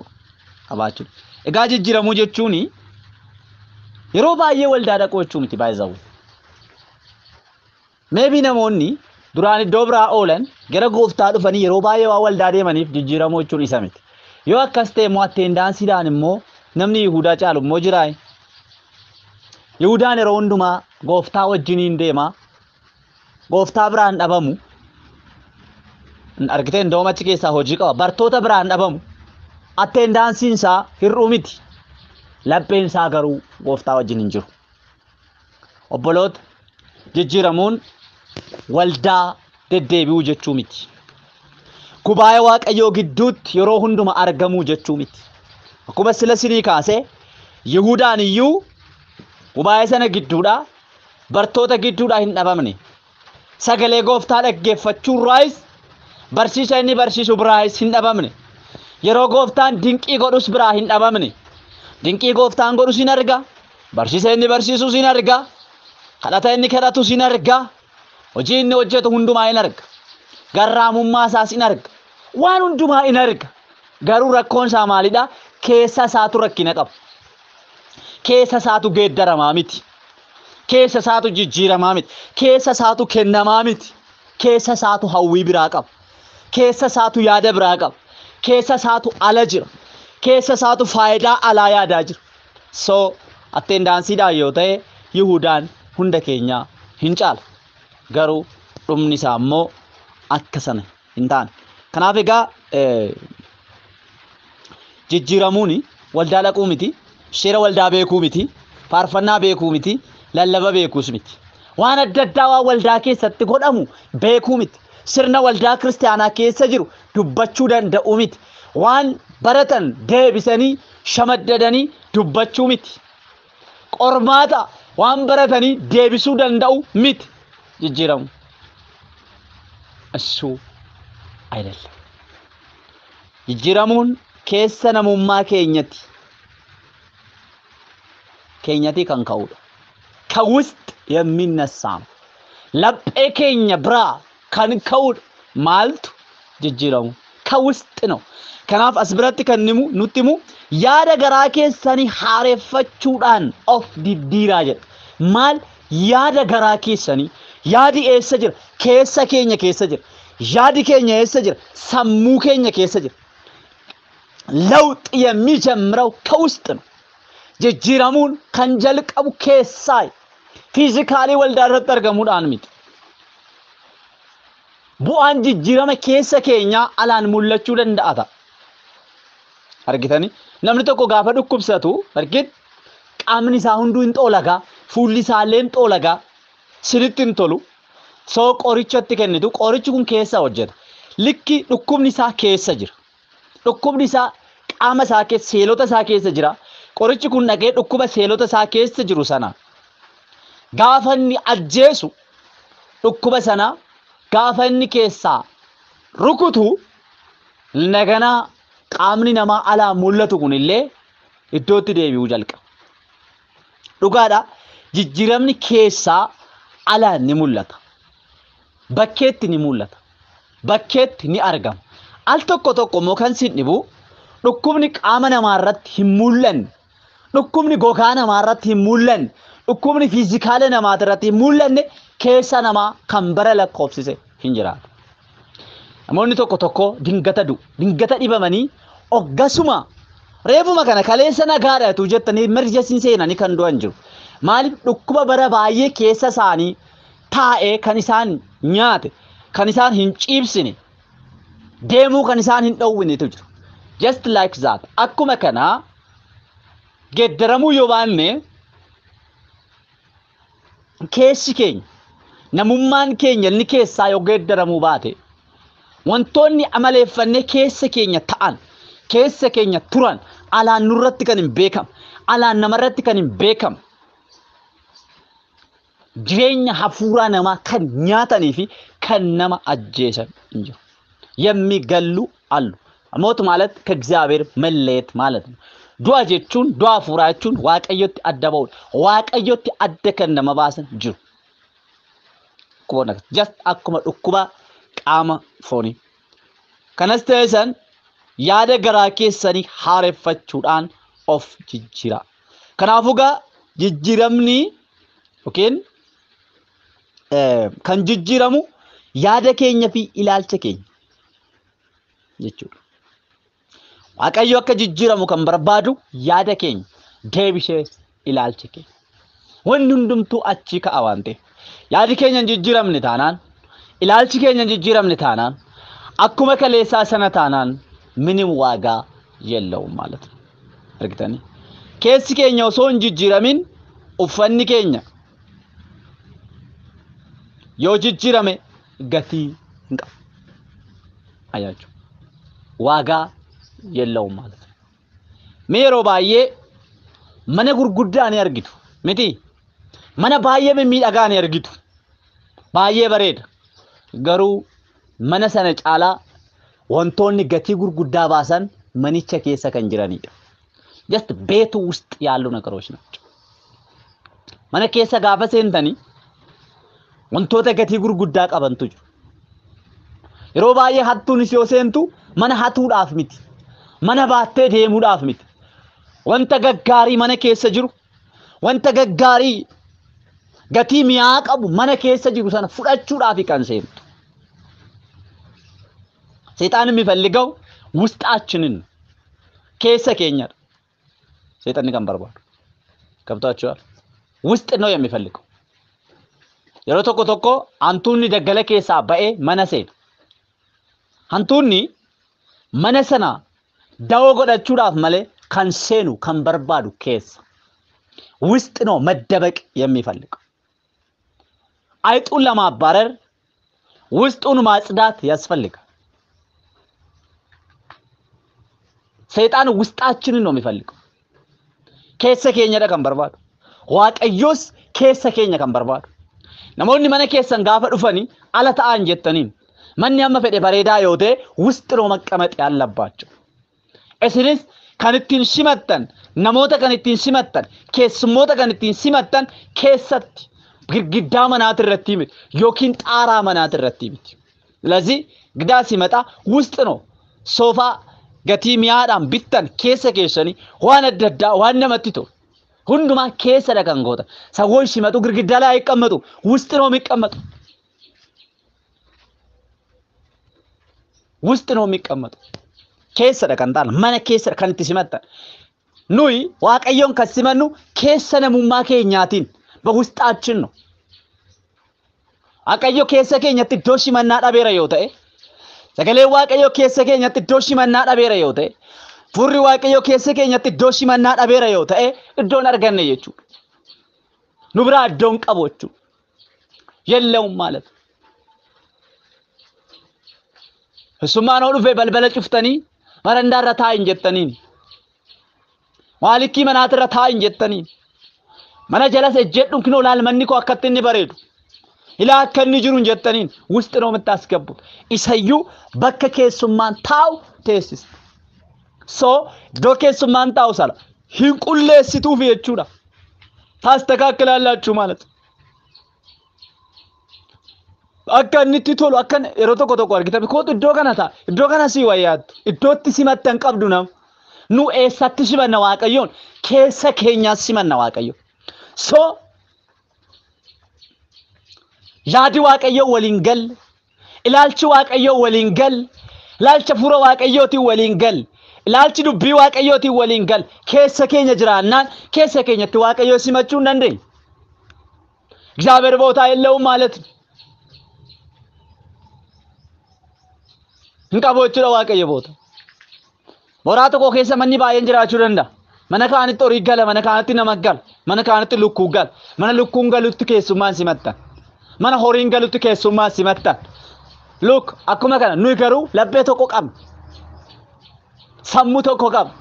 qabaachuudha. Egaa jijjiiramuu jechuun yeroo baay'ee waldaa dhaquu jechuu miti baay'ee. Maybe namoonni duraan iddoo biraa oolan gara gooftaa dhufanii yeroo baay'ee waa waldaa deemaniif jijjiiramuu jechuun isa miti. Yoo akkas ta'e immoo attendaansiidhaan immoo namni Yihuudaa caalu immoo jiraa. Yihudaan yeroo hundumaa gooftaa wajjiniin deema. Gooftaa biraan dhabamu. Argitee indooma achi keessaa hojii qaba. Bartoota biraan dhabamu. Attendaansiin isaa hir'uu miti. Lapheen isaa garuu gooftaa wajjin hin jiru. Obboloota jijjiiramuun waldaa deddeebi'uu jechuu miti. Gubaa'ee waaqayyoo gidduutti yeroo hunduma argamuu jechuu miti. Akkuma sila sinii kaasee Yihudaan iyyuu gubaa'ee sana gidduudha bartoota gidduudha hin dhabamne. Sagalee gooftaa dhaggeeffachuurraayis barsiisa inni barsiisu biraayis hin dhabamne. Yeroo gooftaan dinqii godhus biraa hin dhabamne. Dinqii gooftaan godhus hin arga. Barsiisa inni barsiisus hin arga. Kadhata inni kadhatus hin arga. Hojii inni hojjetu hundumaa hin arga. Garraamummaa isaas hin arga. Waan hundumaa hin arga. Garuu rakkoon isaa maalidha? Keessa isaatu rakkina qaba. Keessa isaatu geeddaramaa miti. Keessa isaatu jijjiiramaa miti. Keessa isaatu kennamaa miti. Keessa isaatu hawwii biraa qaba. Keessa isaatu yaada biraa qaba. Keessa isaatu ala jira. Keessa isaatu faayidaa alaa yaadaa jira. So attendaansiidhaan yoo ta'e Yihudaan hunda keenya hin caala. Garuu dhumni isaa immoo akka sana hin taane. Kanaaf egaa jijjiiramuun waldaa dhaquu miti, seera waldaa beekuu miti, faarfannaa beekuu miti, lallaba beekuus miti. Waan adda addaa waan waldaa keessatti godhamu beekuu miti. Sirna waldaa kiristaanaa keessa jiru dubbachuu danda'u miti. Waan baratan deebisanii shamaddadanii dubbachuu miti. Qormaata waan baratanii deebisuu danda'u miti jijjiiramu. Asuu ayidalla. Jijjiiramuun keessa namummaa keenyati kan ka'udha. ከውስጥ የሚነሳ ነው። ለጴ keenya biraa kan ka'udha maaltu jijjiiramu ከውስጥ ነው ከናፍ አስብራት ከንሙ ኑጥሙ ያደ ገራ keessanii haareffachuudhaan of diddiiraa jedha maal yaada garaa keessanii yaadi eessa jira keessa keenya keessa jira yaadi keenya eessa jira sammuu keenya keessa jira ለውጥ የሚጀምረው ከውስጥ ነው ጅጅራሙን ከንጀልቀቡ ከሳይ ፊዚካሊ ወልዳረት ተርገሙዳን ሚት ቡአን ጅጅራመ ከሰ ኬኛ አላን ሙለቹ ደንዳታ argitani namni tokko gaafa dhukkubsatu argit qaamni isaa hunduu hin xoolaga fuulli isaa illee hin xoolaga sinitti hin tolu soo qorichatti kennitu qorichi kun keessa hojjeta likki dhukkubni isaa keessa jira dhukkubni isaa qaama isaa keessa seelota isaa keessa jira qorichi kun dhaqee dhukkuba seelota isaa keessa jiru sana gaafa inni ajjeesu dhukkuba sana gaafa inni keessa rukutu nagana qaamni nama ala mul'atu kunillee iddootti deebi'uu jalqaba dhugaadha jijjiiramni keessaa ala ni mul'ata bakkeetti ni mul'ata bakkeetti ni argama al tokko tokko immoo kan sin dhibu dhukkubni qaama namaa irratti hin mul'anne dhukkubni gogaa namaa irratti hin mul'anne dhukkubni fiizikaala namaa irratti hin mul'anne keessa namaa kan bara lakkoofsise hin jiraatu namoonni tokko tokko dingata dhibamanii oggasuma reefuma kana kaleessa nagaadhaatu jettanii emergency seenanii kan du'an jiru maaliif dhukkuba bara baay'ee keessa isaanii taa'ee kan isaan nyaate kan isaan hin ciibsine deemuu kan isaan hin dhowwinetu jiru just like that akkuma kana geddaramuu yoo baanne keessi keenya namummaan keenya inni keessaa yoo geddaramuu baate wantoonni amaleeffannee keessa keenya ta'an keessa keenya turan alaan nurratti kan hin beekam alaan namarratti kan hin beekam jireenya hafuuraa namaa kan nyaatanii fi kan nama ajjeesan hin jiru የሚገሉ አሉ ሞት ማለት ከእግዚአብሔር መለየት ማለት ነው ዱአ ጀቹን ዱአ ፉራቹን ዋቀዮት አደባው ዋቀዮት አደከነ መባሰን ጅሩ ኮነ just akkuma dhukkuba qaama fooni kanastaysan yaada garaa keessanii haareffachuudhaan of jijjiira kanaafuga jijjiiramni okay kan jijjiiramu yaada keenya fi ilaalcha keenya jechuudha waaqayyo akka jijjiiramu kan barbaadu yaada keenya deebisee ilaalcha keenya wanni hundumtuu achi ka'a waan ta'eef yaadi keenya jijjiiramne taanaan ilaalchi keenya jijjiiramne taanaan akkuma kaleessaa sana taanaan ምንም ዋጋ የለውም ማለት ነው argitani keessi keenya osoo hin jijjiiramin uffanni keenya yoo jijjiirame gatii hin qabu ayyaaju waagaa የለውም ማለት ነው meeroo baay'ee mana gurguddaa ni argitu miti mana baay'ee miidhagaa ni argitu baay'ee bareeda garuu mana sana caalaa wantoonni gatii gurguddaa baasan manicha keessa kan jiranidha just ቤቱ ውስጥ ያሉ ነገሮች ናቸው mana keessa gaafa seentani wantoota gatii gurguddaa qabantu jiru yeroo baay'ee hattuunis yoo seentu mana hatuudhaaf miti mana baattee deemuudhaaf miti wanta gaggaarii mana keessa jiru wanta gaggaarii gatii mi'aa qabu mana keessa jiru sana fudhachuudhaaf kan seentu ሰይጣን የሚፈልገው ውስጣችንን ከሰ ከኛ ሰይጣን ጋር በርባሩ ከብታችኋል ውስጥ ነው የሚፈልገው የሮቶኮ ቶኮ አንቱኒ ደገለ ከሳ ባኤ መነሰ አንቱኒ መነሰና ዳው ጎዳቹዳፍ ማለ ካንሴኑ ካንበርባዱ ከስ ውስጥ ነው መደበቅ የሚፈልገው አይጡን ለማባረር ውስጡን ማጽዳት ያስፈልጋል ሰይጣን ውስጣችንን ነው የሚፈልገው ከሰ ከኛ ደቀም በርባዱ ዋቀዮስ ከሰ ከኛ ከም በርባዱ ነሞኒ ማነ ከሰን ጋፈ ዱፈኒ አለታ አንጀተኒን ማን ያመ ፈደ ባሬዳ ዮቴ ውስጥ ነው መቀመጥ ያለባቸው እስሪስ ከንቲን ሲመተን ነሞተ ከንቲን ሲመተን ከስሞተ ከንቲን ሲመተን ከሰት ግድግዳ መናት ረቲምት ዮኪን ጣራ መናት ረቲምት ስለዚህ ግዳ ሲመጣ ውስጥ ነው soofaa gatii mi'aadhaan bittan keessa keessanii waan adda addaa waan namatti tolu hundumaa keessa dhaqan goota ሰዎች ሲመጡ ግድግዳ ላይ አይቀመጡ ውስጥ ነው የሚቀመጡ ውስጥ ነው የሚቀመጡ keessa dhaqan taal mana keessa kan itti simattan nuyi waaqayyoon kan simannu keessa namummaa keenyaatiin በውስጣችን ነው waaqayyo keessa keenyatti iddoo simannaa dhabeera yoo ta'e sagalee waaqayyo keessa keenyatti iddoo simannaa dhabeera yoo ta'e furri waaqayyo keessa keenyatti iddoo simannaa dhabeera yoo ta'e iddoon arganne jechuudha nu biraa iddoon qabu jechuudha የለውም ማለት እሱማ ነው dhufe balbala cuftanii marandaarra taa'in jettaniin waalikii manaatirra taa'in jettaniin mana jalas ejjedhuun kinoo laal manni koo akkatti inni bareedu ilaa akka inni jiruun jettaniin ውስጥ ነው የምታስገቡት ኢሰዩ bakka keessummaan taa'u teessisa so iddoo keessummaan taa'u sala hin qulleessituuf jechuudha taastakaakkilallaachuu ማለት akka inni itti tolu akka yeroo tokko tokko argitame kootu iddoo kana ta'a iddoo kana si wayyaattu iddootti simattan qabdu nam nu eessatti simanna waaqayyoon keessa keenyaas simanna waaqayyo so yaadi waaqayyo waliin gal ilaalchi waaqayyo waliin gal ilaalcha fura waaqayyooti waliin gal ilaalchi dubbii waaqayyooti waliin gal keessa keenya jiraannaan keessa keenyatti waaqayyo simachuu hin dandeenye እግዚአብሔር ቦታ የለውም ማለት ነው እንቀቦቹ waaqayyo ቦታ ወራቱ ኮ keessa manni baay'een jiraachuu danda'a mana kaanitti horii gala mana kaanitti nama gala mana kaanitti lukkuu gala mana lukkuun galutti keessummaan simattan mana horiin galutti keessummaan simattan look akkuma kana nuyi garuu labbee tokko qabna sammuu tokko qabna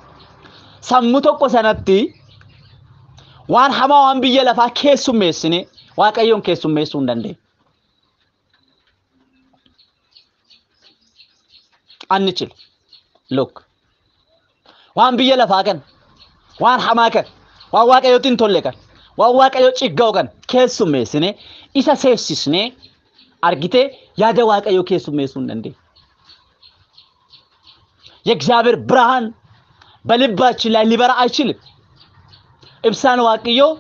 sammuu tokko sanatti waan hamaa waan biyya lafaa keessummeessine waaqayyoon keessummeessuu hin dandeenye annichil look waan biyya lafaa kan waan hamaa kan waan waaqayyootiin tolle kan waan waaqayyoo cigga'u kan keessummeessine isa seessisne argite yaada waaqayyoo keessummeessuu hin dandeenye የእግዚአብሔር ብርሃን በልባችን ላይ ሊበራ አይችልም ኢብሳን waaqayyoo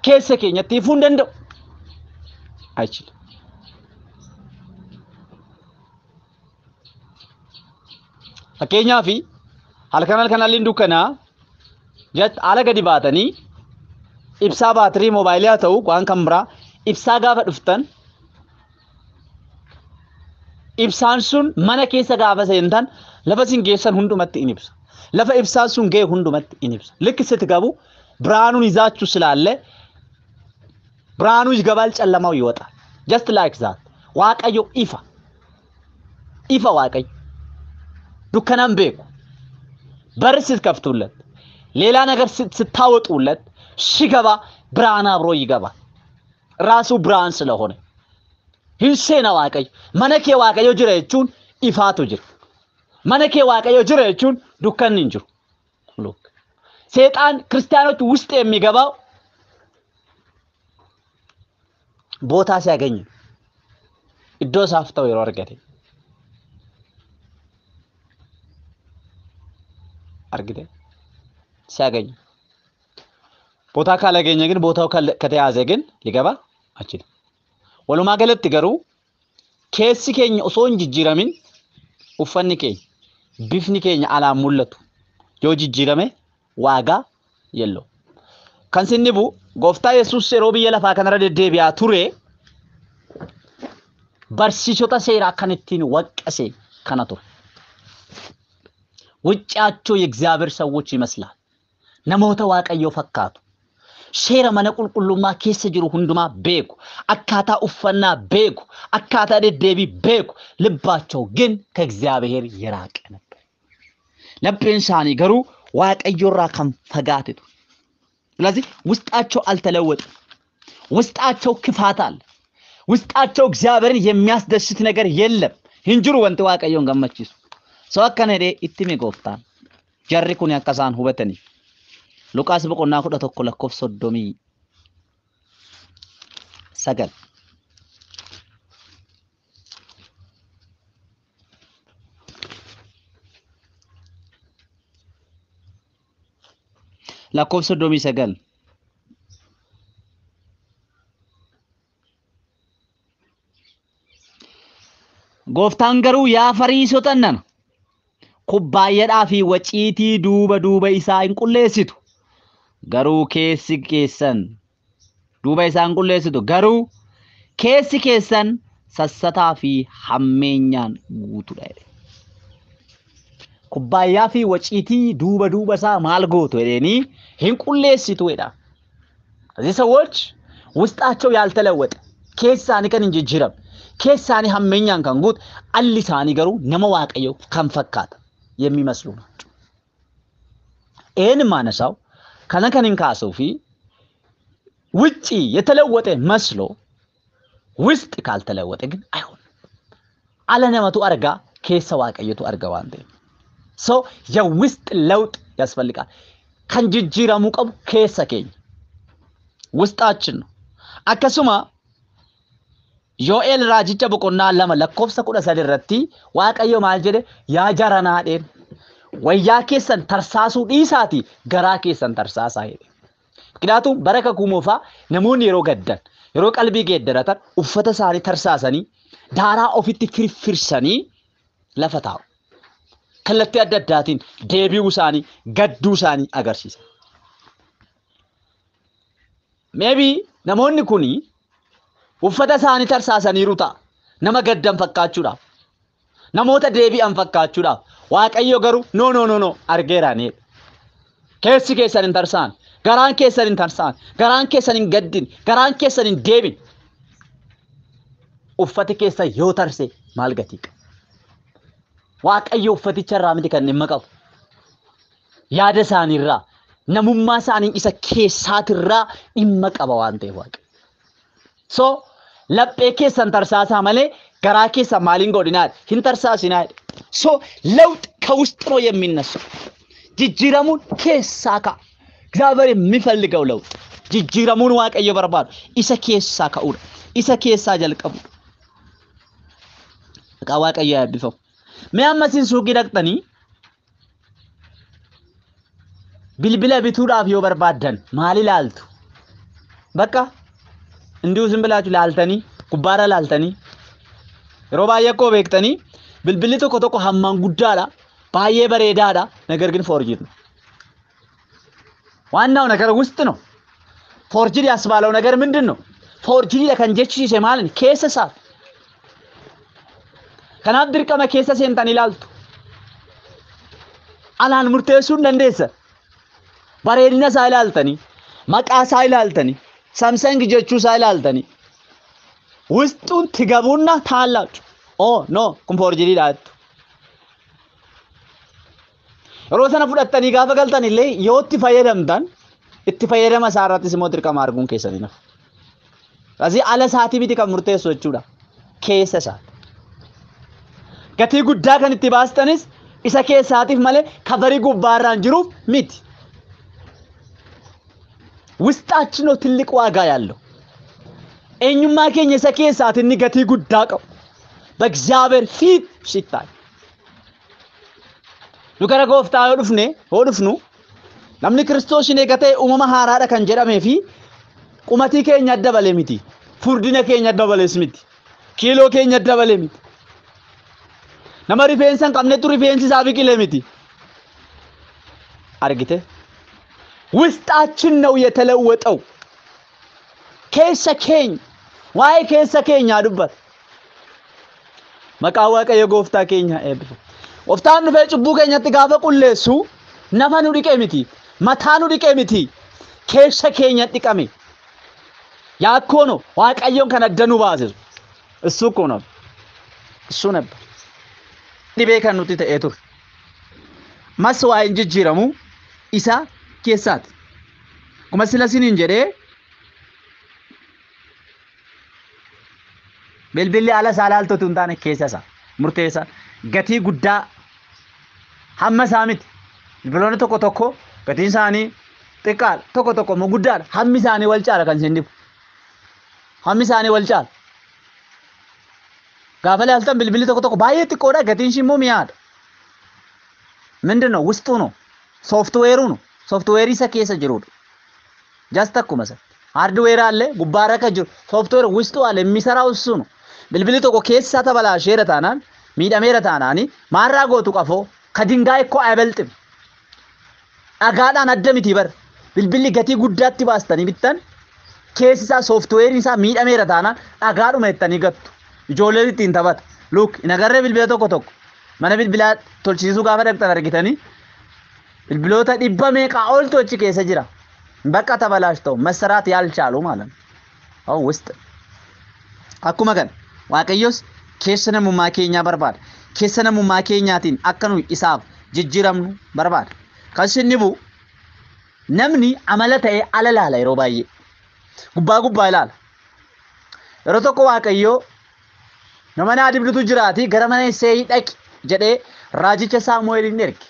keessa keenyatti ifuu hin danda'u አይችልም fakkeenyaaf halkan alliin dukkanaa jet ala gadi baatanii ibsaa baatirii moobaayilii haa ta'u waan kan biraa ibsaa gaafa dhuftan ibsaan sun mana keessa gaafa seentan lafa sin geessan hundumatti in ibsa lafa ibsaan sun gee hundumatti in ibsa ልክ ስትገቡ ብርሃኑን ይዛችሁ ስላለ ብርሃኑ ይገባል ጨለማው ይወጣል just like that waaqayyo ifa waaqayyo dukkanan beeku በር ስትከፍቱለት ሌላ ነገር ስታወጡለት ሲገባ ብርሃን አብሮ ይገባል ራሱ ብርሃን ስለሆነ hinseena waaqayyo mana kee waaqayyo jira jechuun ifaatu jira mana kee waaqayyo jira jechuun dukkanni hin jiru look ሰይጣን ክርስቲያኖች ውስጥ የሚገባው ቦታ ሲያገኝ እዶ ሳፍተው ይሮርገደ አርግደ ሲያገኝ ቦታ ካላገኘ ግን ቦታው ከተያዘ ግን ሊገባ አይችልም ወሉማ ገለጥ ይገሩ ኬሲ ኬኝ ኦሶን ጅጅራሚን ኡፈኒ ኬኝ ቢፍኒ ኬኝ አላሙለቱ ዮ ጅጅራሜ ዋጋ የለው ከንስኒቡ ጎፍታ ኢየሱስ ሮብየ ለፋ ከነረ ደደቢያ ቱሬ በርሲሶታ ሴራ ከነቲን ወቀሴ ከነቱ ውጫቸው የእግዚአብሔር ሰዎች ይመስላል ነሞተ ዋቀዮ ፈካቱ ሴራ መነቁልቁሉማ ኬሰ ጅሩ ሁንዱማ ቤኩ አካታ ኡፈና ቤኩ አካታ ደደቢ ቤኩ ልባቸው ግን ከእግዚአብሔር የራቀ ነበር ለጴንሳኒ ገሩ ዋቀዮራ ከንፈጋትቱ ስለዚህ ውስጣቸው አልተለወጠም ውስጣቸው ክፋት አለ ውስጣቸው እግዚአብሔርን የሚያስደስት ነገር የለም እንጅሩ ወንተ ዋቀዮን ገመችሱ ሰወከነዴ ኢትሚ ጎፍታን ጀሪኩን ያቀሳን ሁበተኒ ሉቃስ በቆና ኩዳ ተኮለ ኮፍ ሶዶሚ ሰገል lakkoofsa 39. Gooftaan garuu yaa Fariisota nana kubbaayyaadhaa fi waciitii duuba isaa hin qulleessitu. Garuu keessi keessan duuba isaa hin qulleessitu. Garuu keessi keessan sassataa fi hammeenyaan guutuudha. Kubbaayyaa fi waciitii duuba isaa maal gootu jedhanii hin qulleessitu jedha. እዚህ ሰዎች ውስጣቸው ያልተለወጠ ኬሳኒ ከን እንጅጅረም ኬሳኒ ሐመኛን ከንጉት አልሳኒ ገሩ ነመ ዋቀየው ከንፈካት የሚመስሉ ናቸው። ይሄን ማነሳው ከነከንን ካሰውፊ ውጪ የተለወጠ መስሎ ውስጥ ካልተለወጠ ግን አይሆን አለነመቱ አርጋ ኬሳ ዋቀየቱ አርጋው አንተ ሰው የውስጥ ለውጥ ያስፈልጋል። ከንጅጅረሙ ቀቡ ኬሳ ከኝ ውስጣችን ነው። አከሱማ ዮኤል ራጂቻ በቆና ለመለኮፍሰ ኩዳ ሰደረቲ ዋቀዮ ማልጀደ ያጃራና ዴን ወያ ኬሰን ተርሳሱ ዲሳቲ ገራ ኬሰን ተርሳሳ ሄደ ምክንያቱም በረከ ኩሞፋ ነሙን የሮ ገደን የሮ ቀልቢ ገደረታ ኡፈተ ሳሪ ተርሳሰኒ ዳራ ኦፊት ፍርፍርሰኒ ለፈታው ከለተ ያደዳቲን ዴቢውሳኒ ገዱሳኒ አገርሲሳ maybe namoonni kuni uffata isaanii tarsaasaniiruta nama gaddan fakkaachuudhaaf namoota deebi'an fakkaachuudhaaf waaqayyo garuu no argeeraanii keessi keessan hin tarsaan garaan keessan hin tarsaan garaan keessan hin gaddin garaan keessan hin deebin uffati keessa yoo tarse maal gatii qaba waaqayyo uffaticha irraa miti kan dhimma qabu yaada isaaniirraa namummaa isaanii isa keessaatirraa dhimma qaba waan ta'eef waaqa. So laphee keessan tarsaasaa malee garaa keessa maaliin godhinaadha hin tarsaasinaa. So ለውጥ ከውስጥ ነው የሚነሳው። ጅጅረሙን ኬሳ ካ እግዚአብሔር የሚፈልገው ለውጥ ጅጅረሙን ዋቀየ በርባዱ ኢሰ ኬሳ ካኡዳ ኢሰ ኬሳ ጀልቀቡ ቃ ዋቀየ ያብፈው ሚያመሲን ሱቂ ደቅጠኒ bilbila bituudhaaf yoo barbaadan maali laaltu bakka እንዲሁ ዝም ብላችሁ ላልተኒ ኩባራ ላልተኒ yeroo baay'ee ko beektani bilbilli tokko hammaan guddaadha baay'ee bareedaadha ነገር ግን ፎርጂድ ነው ዋናው ነገር ውስጥ ነው ፎርጂድ ያስባለው ነገር ምንድነው ፎርጂድ ለከንጀቺ ማለት ኬሰሳ ከናብ ድርቀመ ኬሰስ እንተን ይላልቱ አላን ሙርቴሱን እንደሰ bareedina isaa ilaaltani maqaa isaa ilaaltani Samsung jechuu isaa ilaaltani ውስጡን ትገቡና ታላችሁ ኖ kun forjiriidhaatu yeroo sana fudhattanii gaafa galtanillee yoo itti fayyadamtan itti fayyadama isaa irrattis immoo dirqama arguun keessanii nafu asii ala isaatii miti kan murteessu jechuudha keessa isaa gatii guddaa kan itti baastanis isa keessaatiif malee kafarii gubbaarraan jiruuf miti ውስጣችን ነው ትልቅ ዋጋ ያለው እኙማ ከኛ ሰከሳት ንገቲ ጉዳቀው በእግዚአብሔር ፊት ሲታይ ዱከረ ጎፍታ ሆዱፍኑ namni ክርስቶስን የገተ ኡመማ ሃራዳ kan jedhame fi ቁመቲ ከኛ ደበለ ሚቲ ፉርዲነ ከኛ ደበለስ ሚቲ ኪሎ ከኛ ደበለ ሚቲ nama rifeensan qabne tu rifeensi sabiqile miti አርግተ ውስጣችን ነው የተለወጠው ከሰከኝ ዋይ ከሰከኝ አዱበት መቃወቀ የጎፍታ ከኛ ኤብፍ ወፍታን ፈጭቡ ከኛ ጥጋፈ ቁለሱ ነፈኑ ዲቀሚቲ መታኑ ዲቀሚቲ ከሰከኝ ጥቀሚ ያኮ ነው ዋቀየውን ከነደኑ ባዘዙ እሱ እኮ ነው እሱ ነበር ዲቤከኑት ተኤቱ መስዋይ እንጅጅረሙ ኢሳ ኬሳት ኩመስለሲን እንጀዴ bilbilli ala salaalto tuntaane keessasa murteessa gatii guddaa hamma saamiti bilbiloonni tokko gatiin isaanii xiqqaadha tokko mo guddaadha hammi isaanii wal caala kan sindifu hammi isaanii wal caala gaafa laaltan bilbilli tokko baay'ee xiqqoodha gatiin shi immoo mi'aadha ምንድነው ውስጡ ነው ሶፍትዌሩ ነው software isa keessa jirudha. Just akkuma san hardware allee gubbaarra kan jiru software ውስጡ አለ የሚሰራው እሱ ነው። bilbilli tokko keessa ተበላሸera taanaan miidhameera taanaani maarraa gootu qafoo ከድንጋይ እኮ አይበልጥም dhagaadhaan adda miti bar bilbilli gatii guddaatti baastanii bittan keessa software isaa miidhameera taanaan dhagaadhuma ittanii gattu ijoolleen ittiin taphata look hin agarree bilbila tokko mana bilbilaa tolchiisuu gaafa dhaqxan argitanii bilbiloota dhibba meeqa oltu achi keessa jira bakka tabalaashto masaraat yaalchaalu ማለት ነው ውስጥ akkuma kan waaqayyos keessa namummaa keenyaa barbaada keessa namummaa keenyaatiin akka nu isaaf jijjiiramnu barbaada kan sinnibu namni amala ta'e ala laala yeroo baay'ee gubbaa ilaala yeroo tokko waaqayyo nama naa dibdutu jiraati gara mana isee dhaqi jedhee raajicha saamu'eelin erge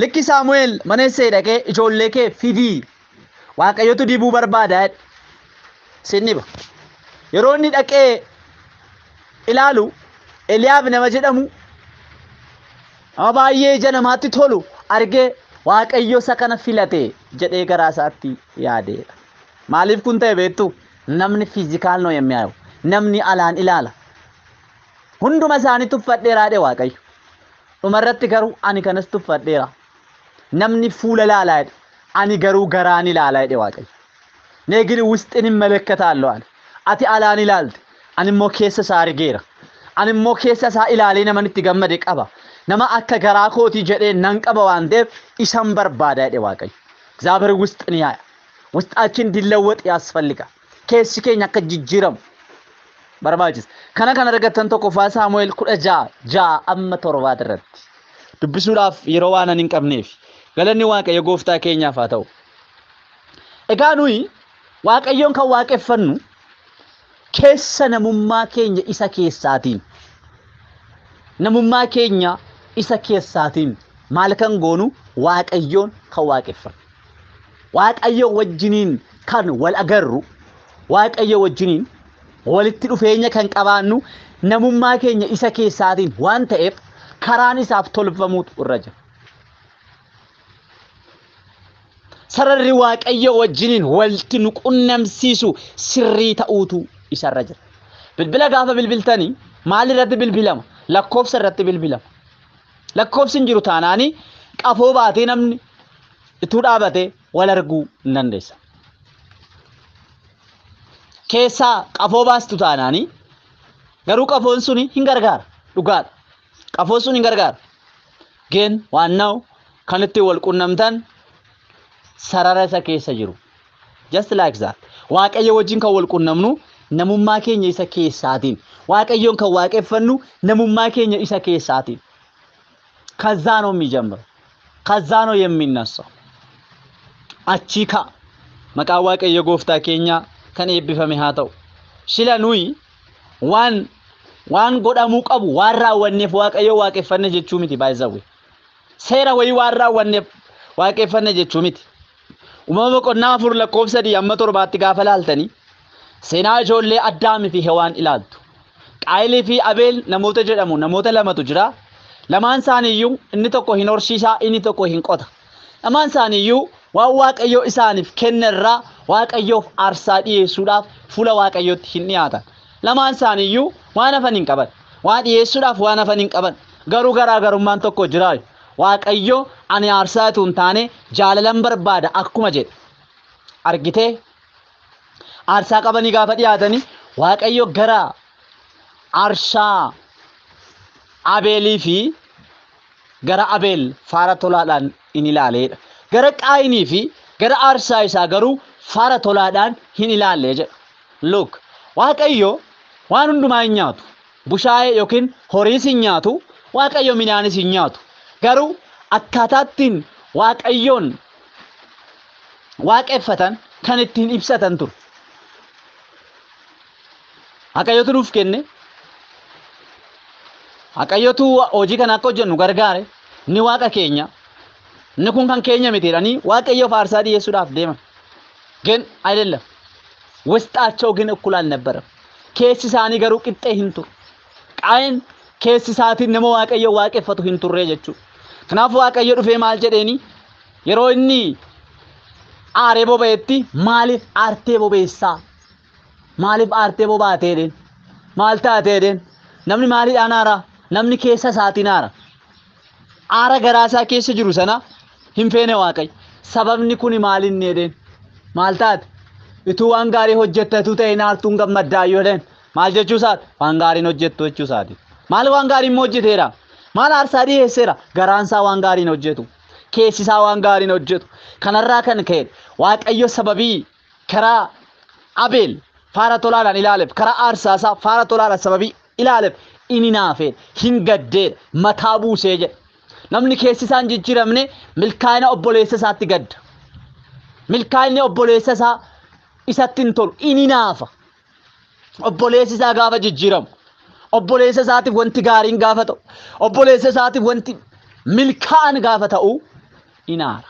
likki saamu'eel mana isee dhaqee ijoollee kee fidii waaqayyotu dibuu barbaada sinniba yeroo inni dhaqee ilaalu Eliyaab nama jedhamu ama baay'ee ija namaatti tolu argee waaqayyo isa kana filate jedhee garaa isaatti yaadeedha maaliif kun ta'e beektu namni fiizikaal ነው የሚያየው namni alaan ilaala hunduma isaanii tuffadheeraadhe waaqayyo dhumarratti garuu ani kanas tuffadheera namni fuula laalaadhe ani garuu garaan ilaalaadhe waaqayyo neegin ውስጥን ይመለከታለሁ አለ ati alaan ilaalte ani immoo keessa isaa argeera ani immoo keessa isaa ilaalee namatti gammade qaba nama akka garaa kootii jedhee nan qaba waan ta'eef isan barbaada jedhe waaqayyo እግዚአብሔር ውስጥን ያያ ውስጣችን እንዲለወጥ ያስፈልጋል keessi keenya akka jijjiiramu barbaachisa kana argattan tokko faa saamu'eel 16 amma 7 irratti dubbisuudhaaf yeroo waan hin qabneef galanni waaqayyo gooftaa keenyaaf haa ta'u egaa nuyi waaqayyoon kan waaqeffannu keessa namummaa keenya isa keessaatiin namummaa keenya isa keessaatiin maal kan goonu waaqayyoon kan waaqeffannu waaqayyo wajjiniin kan wal agarru waaqayyo wajjiniin walitti dhufeenya kan qabaannu namummaa keenya isa keessaatiin waan ta'eef karaan isaaf tolfamuutu irra jira sararri waaqayyo wajjiniin walitti nu qunnamsiisu sirrii ta'uutu isarra jira bilbila gaafa bilbiltanii maal irratti bilbilama lakkoofsa irratti bilbilama lakkoofsin jiru taanaani qafoo baatee namni itti dhaabate wal arguu hin dandeessa keessa qafoo baastu taanaani garuu qafoon suni hin gargaara dhugaadha qafoon suni hin gargaara geen waannaaw kan itti wal qunnamtan sarara isa keessa jiru just like that waaqayyo wajjin kan wal qunnamnu namummaa keenya isa keessaatiin waaqayyoon kan waaqeffannu namummaa keenya isa keessaatiin ከዛ ነው የሚጀምረው ከዛ ነው የሚነሳው አቺካ maqaa waaqayyo gooftaa keenya kan eebbifame haa ta'u shila nuyi waan godhamuu qabu waan raawwanneef waaqayyo waaqeffanne jechuu miti baay'awe seera wayii waan raawwanneef waaqeffanne jechuu miti uumama qonnaa fur lakkoofsa 7 gaafa laaltanii seenaa ijoollee Addaam fi Hewaan ilaaltu Qaayilii fi Abeel namoota jedhamu namoota lamatu jira lamaan isaaniiyyuu inni tokko hin horsiisaa inni tokko hin qota lamaan isaaniiyyuu waan waaqayyo isaaniif kennerraa waaqayyoof aarsaa dhiyeessuudhaaf fuula waaqayyootti hin dhiyaatan lamaan isaaniiyyuu waan hafan hin qaban waan dhiyeessuudhaaf waan hafan hin qaban garuu garaagarummaan tokko jira waaqayyo ani aarsaatu hin taane jaalalan barbaada akkuma jedhe argitee aarsaa qabanii gaafa dhiyaatanii waaqayyo gara aarsaa Abeelii fi gara Abeel faara tolaadhaan in ilaaleedha gara Qaayinii fi gara aarsaa isaa garuu faara tolaadhaan hin ilaalle jedha look waaqayyo waan hundumaa hin nyaatu bushaayee yookiin horiis hin nyaatu waaqayyo midhaanis hin nyaatu garuu akkaataattiin waaqayyoon waaqeffatan kan ittiin ibsatan ture waaqayyotu nuuf kenne waaqayyotu hojii kana akka hojjennu gargaare ni waaqa keenya ni kun kan keenya miti jedhanii waaqayyo faarsaa dhiyeessuudhaaf deeman ግን አይደለም ውስጣቸው ግን እኩል አልነበረም keessi isaanii garuu qixxee hin turre Qaayin keessi isaatiin nama waaqayyo waaqeffatu hin turre jechuudha kanaaf waaqayyo dhufee maal jedheeni yeroo inni aaree boba'etti maaliif aartee bobeessaa? Maaliif aartee bobaateedhen? Maal taateedhen? Namni maaliidhaan aara? Namni keessa isaatiin aara. Aara garaasaa keessa jiru sana hin feene Waaqayyo. Sababni kun maalinni edhen? Maal taate? Ituu waan gaarii hojjettu ta'e naartuun gammaddaa yoo edhen maal jechuu isaati? Waan gaariin hojjettu jechuu isaati. Maal waan gaariin hojjeteera? Maal aarsaa dhiyeesseera? Garaansaa waan gaariin hojjetu. Keessisaa waan gaariin hojjetu. Kanarraa kan ka'e Waaqayyo sababii karaa Abeel faara tolaadhaan ilaaleef karaa aarsaasaa faara tolaadhaan sababii ilaaleef inni naafee hin gaddeedha mataa buusee jedha. Namni keessisaan jijjiiramne milkaa'ina obboleessa isaatti gadda. Milkaa'inni obboleessa isaa isatti hin tolu inni naafa. Obboleessi isaa gaafa jijjiiramu obboleessa isaatiif wanti gaariin gaafa ta'u obboleessa isaatiif wanti milkaa'an gaafa ta'u inaara.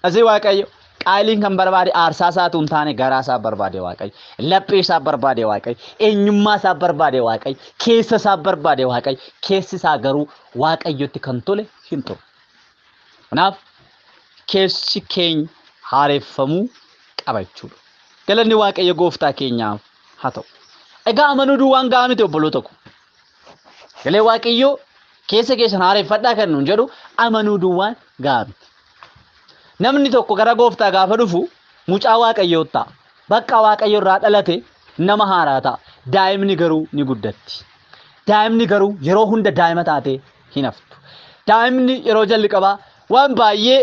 Asii Waaqayyo qaaliin kan barbaade aarsaa isaatu hin taane garaa isaa barbaade Waaqayyo. Laphee isaa barbaade Waaqayyo. Eenyummaa isaa barbaade Waaqayyo. Keessa isaa barbaade Waaqayyo. Keessi isaa garuu Waaqayyotti kan tole hin tolu. Kanaaf keessi keenya haareffamuu qaba jechuudha. Galanni Waaqayyo gooftaa keenyaaf haa ta'u. Egaa amanuu duwwaan gahaa miti obboloota ko. Galee Waaqayyo keessa keessan haareffadhaa kan nuun jedhu amanuu duwwaan gahaa miti. Namni tokko gara gooftaa gaafa dhufu mucaa Waaqayyoo ta'a. Bakka Waaqayyo irraa dhalate nama haaraa ta'a. Daa'imni garuu ni guddatti. Daa'imni garuu yeroo hunda daa'ima taatee hin haftu. Daa'imni yeroo jalqabaa waan baay'ee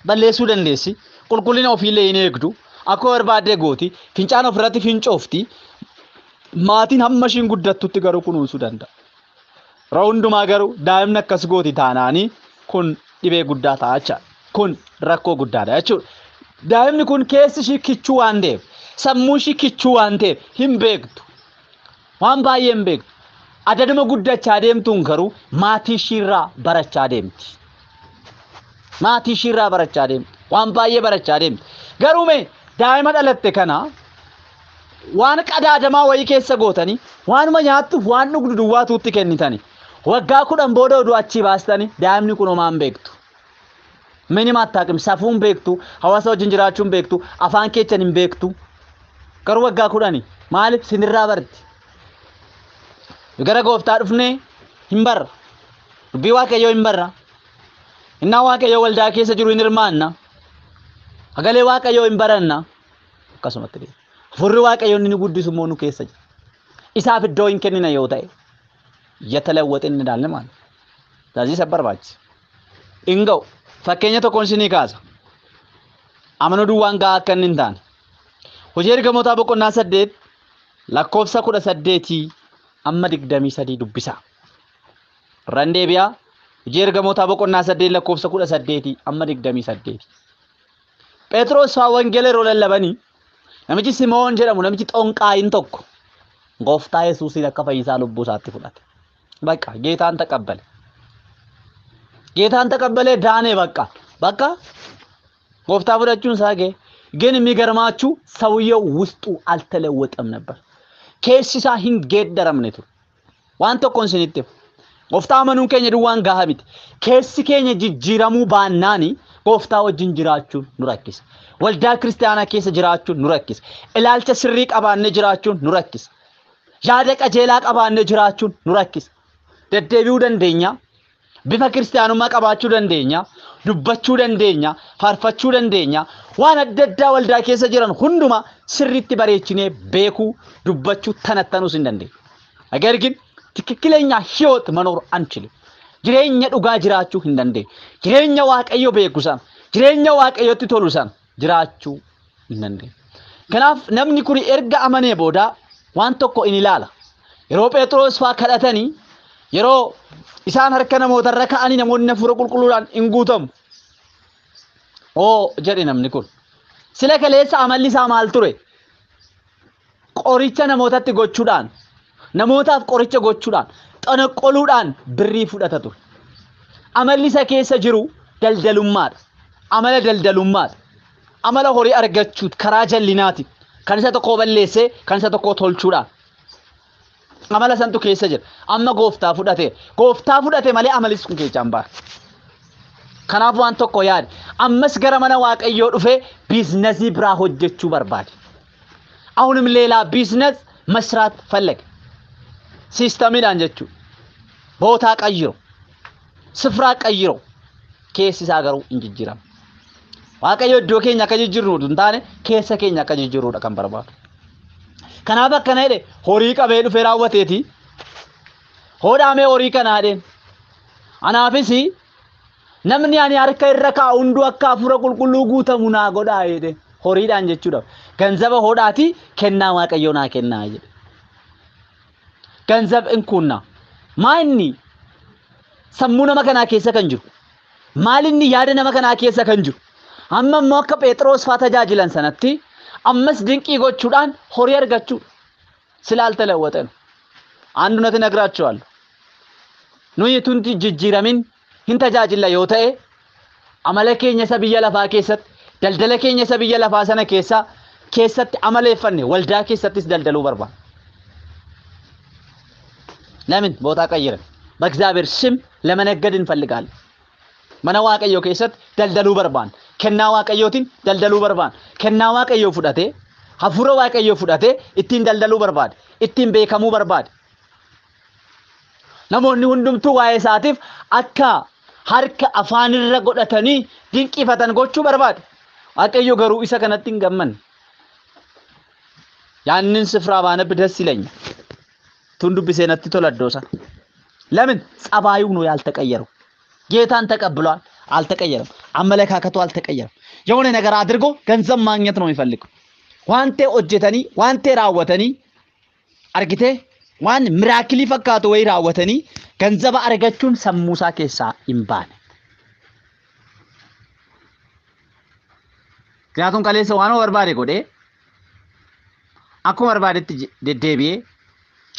balleessuu dandeessi. Qulqullina ofiillee hin eegdu. Akkuma barbaadde gooti. Fincaan ofirratti fincoofti. Maatiin hamma ishiin guddattutti garuu kunuunsuu danda'a. Yeroo hundumaa garuu daa'imni akkas gooti taanaanii kun dhibee guddaa ta'a jechaadha. Kun rakkoo guddaadha jechuudha. Daa'imni kun keessi ishii kichuu waan ta'eef, sammuu ishii kichuu waan ta'eef hin beektu. Waan baay'ee hin beektu. Adaduma guddachaa deemtuun garuu maatii ishiirraa barachaa deemti. Maatii ishiirraa barachaa deemti. Waan baay'ee barachaa deemti. Garuu mee daa'ima dhalatte kana waan qadaadamaa wayii keessa gootanii waanuma nyaattuuf waan dhugdu duwwaatuutti kennitanii waggaa 10 booda oduu achii baastanii daa'imni kun homaa hin beektu. Minima attaqim safuun beektu, hawaasa wajjin jiraachuun beektu, afaan keechan hin beektu. Garuu waggaa 10 maaliif sinirraa barti? Gara gooftaa dhufnee hin barra. Dubbii Waaqayyoo hin barra. Innaa Waaqayyoo waldaa keessa jiru hin hirmaanna. Hagalee Waaqayyoo hin baranna. Akkasumatti deema. Furri Waaqayyoo inni guddisu immoo nu keessa jira. Isaaf iddoo hin kennina yoo ta'e yatalawwaxe inni daalne maal? Taasisa barbaachisa. Inga'u fakkeenya tokkoon isinii kaasa. Amanuu duwwaan gahaa akka inni hin taane. Hojii ergamootaa boqonnaa 8 lakkoofsa 18 amma 23 dubbisa. Irraan deebi'aa. Hojii ergamootaa boqonnaa 8 lakkoofsa 18 amma 28. Phexros wangeela yeroo lallabanii namichi Simoon jedhamu namichi xonqaayin tokko gooftaa Yesuusin akka fayyisaa lubbuu isaatti fudhate. Bakka ጌታን ተቀበለ. ጌታን ተቀበለ ዳኔ በቃ ጎፍታ ፍዳችሁን ሳገ ግን የሚገርማችሁ ሰውየው ውስጡ አልተለወጠም ነበር። ኬሲሳ ሂንጌደረም ነቱ ዋንተ ኮንሲኒቲቭ ጎፍታ ማኑን ከኘ ዱዋን ጋሃቢት ኬሲ ከኘ ጅጅራሙ ባናኒ ጎፍታ ወጅን ጅራችሁን ኑራኪስ ወልዳ ክርስቲያና ኬስ ጅራችሁን ኑራኪስ እላልቸ ስሪ ቀባነ ጅራችሁን ኑራኪስ ያደ ቀጀላ ቀባነ ጅራችሁን ኑራኪስ ደደቢው ደንደኛ bifa kiristaanummaa qabaachuu dandeenya, dubbachuu dandeenya, faarfachuu dandeenya, waan adda addaa waldaa keessa jiran hunduma sirriitti bareechinee beekuu, dubbachuu tanattanus hin dandeenya. Agargin tikkileenya hiyoot manoor anchile. Jireenya dhugaa jiraachuu hin dandeenya. Jireenya Waaqayyo beeku san, jireenya Waaqayyotti tolu san jiraachuu hin dandeenya. Kanaaf namni kun erga amanee booda waan tokko in ilaala. Yeroo Phexros faa kadhatanii yeroo isaan harka namoota irra ka'anii namoonni fuura qulqulluudhaan hin guutamu. Jedhe namni kun. Sila kaleessa amalli isaa maal ture? Qoricha namootatti gochuudhaan, namootaaf qoricha gochuudhaan, xanaqqoluudhaan birrii fudhata ture. Amalli isa keessa jiru daldalummaadha. Amala daldalummaadha. Amala horii argachuut karaa jallinaati. Kan isa tokko balleessee, kan isa tokko tolchuudhaan. Amala santu keessa jira. Amma gooftaa fudhate malee amalis kun keessa hin baane. Kanaaf waan tokko yaad ammas gara mana waaqayyoo dhufee biizinasii biraa hojjechuu barbaade. አሁንም ሌላ ቢዝነስ መስራት ፈለገ። ሲስተምን አንጀቹ ቦታ ቀይሮ ስፍራ ቀይሮ ኬሲስ አገሩ እንጅጅራም waaqayyo iddoo keenya akka jijjiirru duntaane keessa keenya akka jijjiirruudha kan barbaadu. Kanaaf akkana jedhe horii qabee dhufee raawwateeti hodhaamee horii kana hadheen anaafis namni ani harka irra kaa'u hundu akka hafuura qulqulluu guutamu naa godhaa jedhe horiidhaan jechuudha. Ganzaba hodhaati kennaa waaqayyo naa kennaa jedhe. Ganzab inkunna maanni sammuu nama kanaa keessa kan jiru maalinni yaada nama kanaa keessa kan jiru amma immoo akka Phexros faa tajaajilan sanatti ammas dinqii gochuudhaan horii argachuu silaalteleewwatan አንዱነት ነግራቸዋለሁ nuyi tunti jijjiiramin hin tajaajilla yoo ta'e amala keenya sabiyya lafaa keessatti daldala keenya sabiyya lafaa sana keessatti amaleeffanne waldaa keessattis daldaluu barbaada. ለምን ቦታ ቀይረን በእግዚአብሔር ስም ለመነገድ እንፈልጋለን። mana waaqayyo keessatti daldaluu barbaanna. Kennaa waaqayyootiin daldaluu barbaanna. Kennaa waaqayyoo fudhatee hafuura waaqayyoo fudhatee ittiin daldaluu barbaada. Ittiin beekamuu barbaada. Namoonni hundumtuu waa'ee isaatiif akka harka afaanirra godhatanii dinqifatan gochuu barbaada. Waaqayyo garuu isa kanatti hin gammanne. Yaannin sifraa baanab ደስ ይለኛል. ቱንዱ ቢሰነቲ ተለዶሳ ለምን ጸባዩ ነው ያልተቀየረው? ጌታን ተቀብሏል አልተቀየረም። አመለካከቱ አልተቀየረም። የሆነ ነገር አድርጎ ገንዘብ ማግኘት ነው የሚፈልገው። ዋንቴ ኦጀተኒ ዋንቴ ራወተኒ አርግቴ ዋን ሚራክሊ ፈካቶ ወይ ራወተኒ ገንዘብ አርገቹን ሰሙሳ ኬሳ ይምባን ግያቱን ከሌሰ ዋኖ ወርባሬ ጎዴ አኩ ወርባሬት ደደቢዬ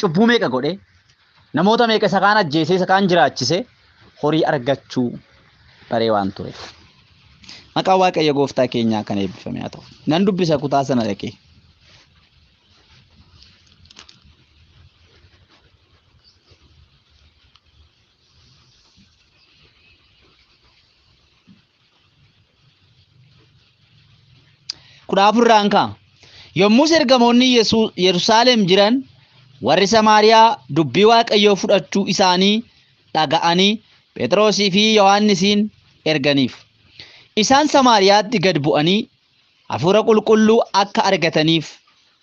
cubbuu meeqa godhe namoota meeqa sakaan ajjeesee sakaan jiraachise horii argachuu baree waan ture. Maqaa waaqayyo gooftaa keenyaa kan eebbifame haa ta'u. Nan dubbisa kutaa sana dhaqee. Kudha afurraan kaa yommus ergamoonni Yerusaalem jiran warri Samaariyaa dubbii waaqayyoo fudhachuu isaanii dhaga'anii Phexrosii fi Yohannisiin erganiif. Isaan Samaariyaatti gad bu'anii hafuura qulqulluu akka argataniif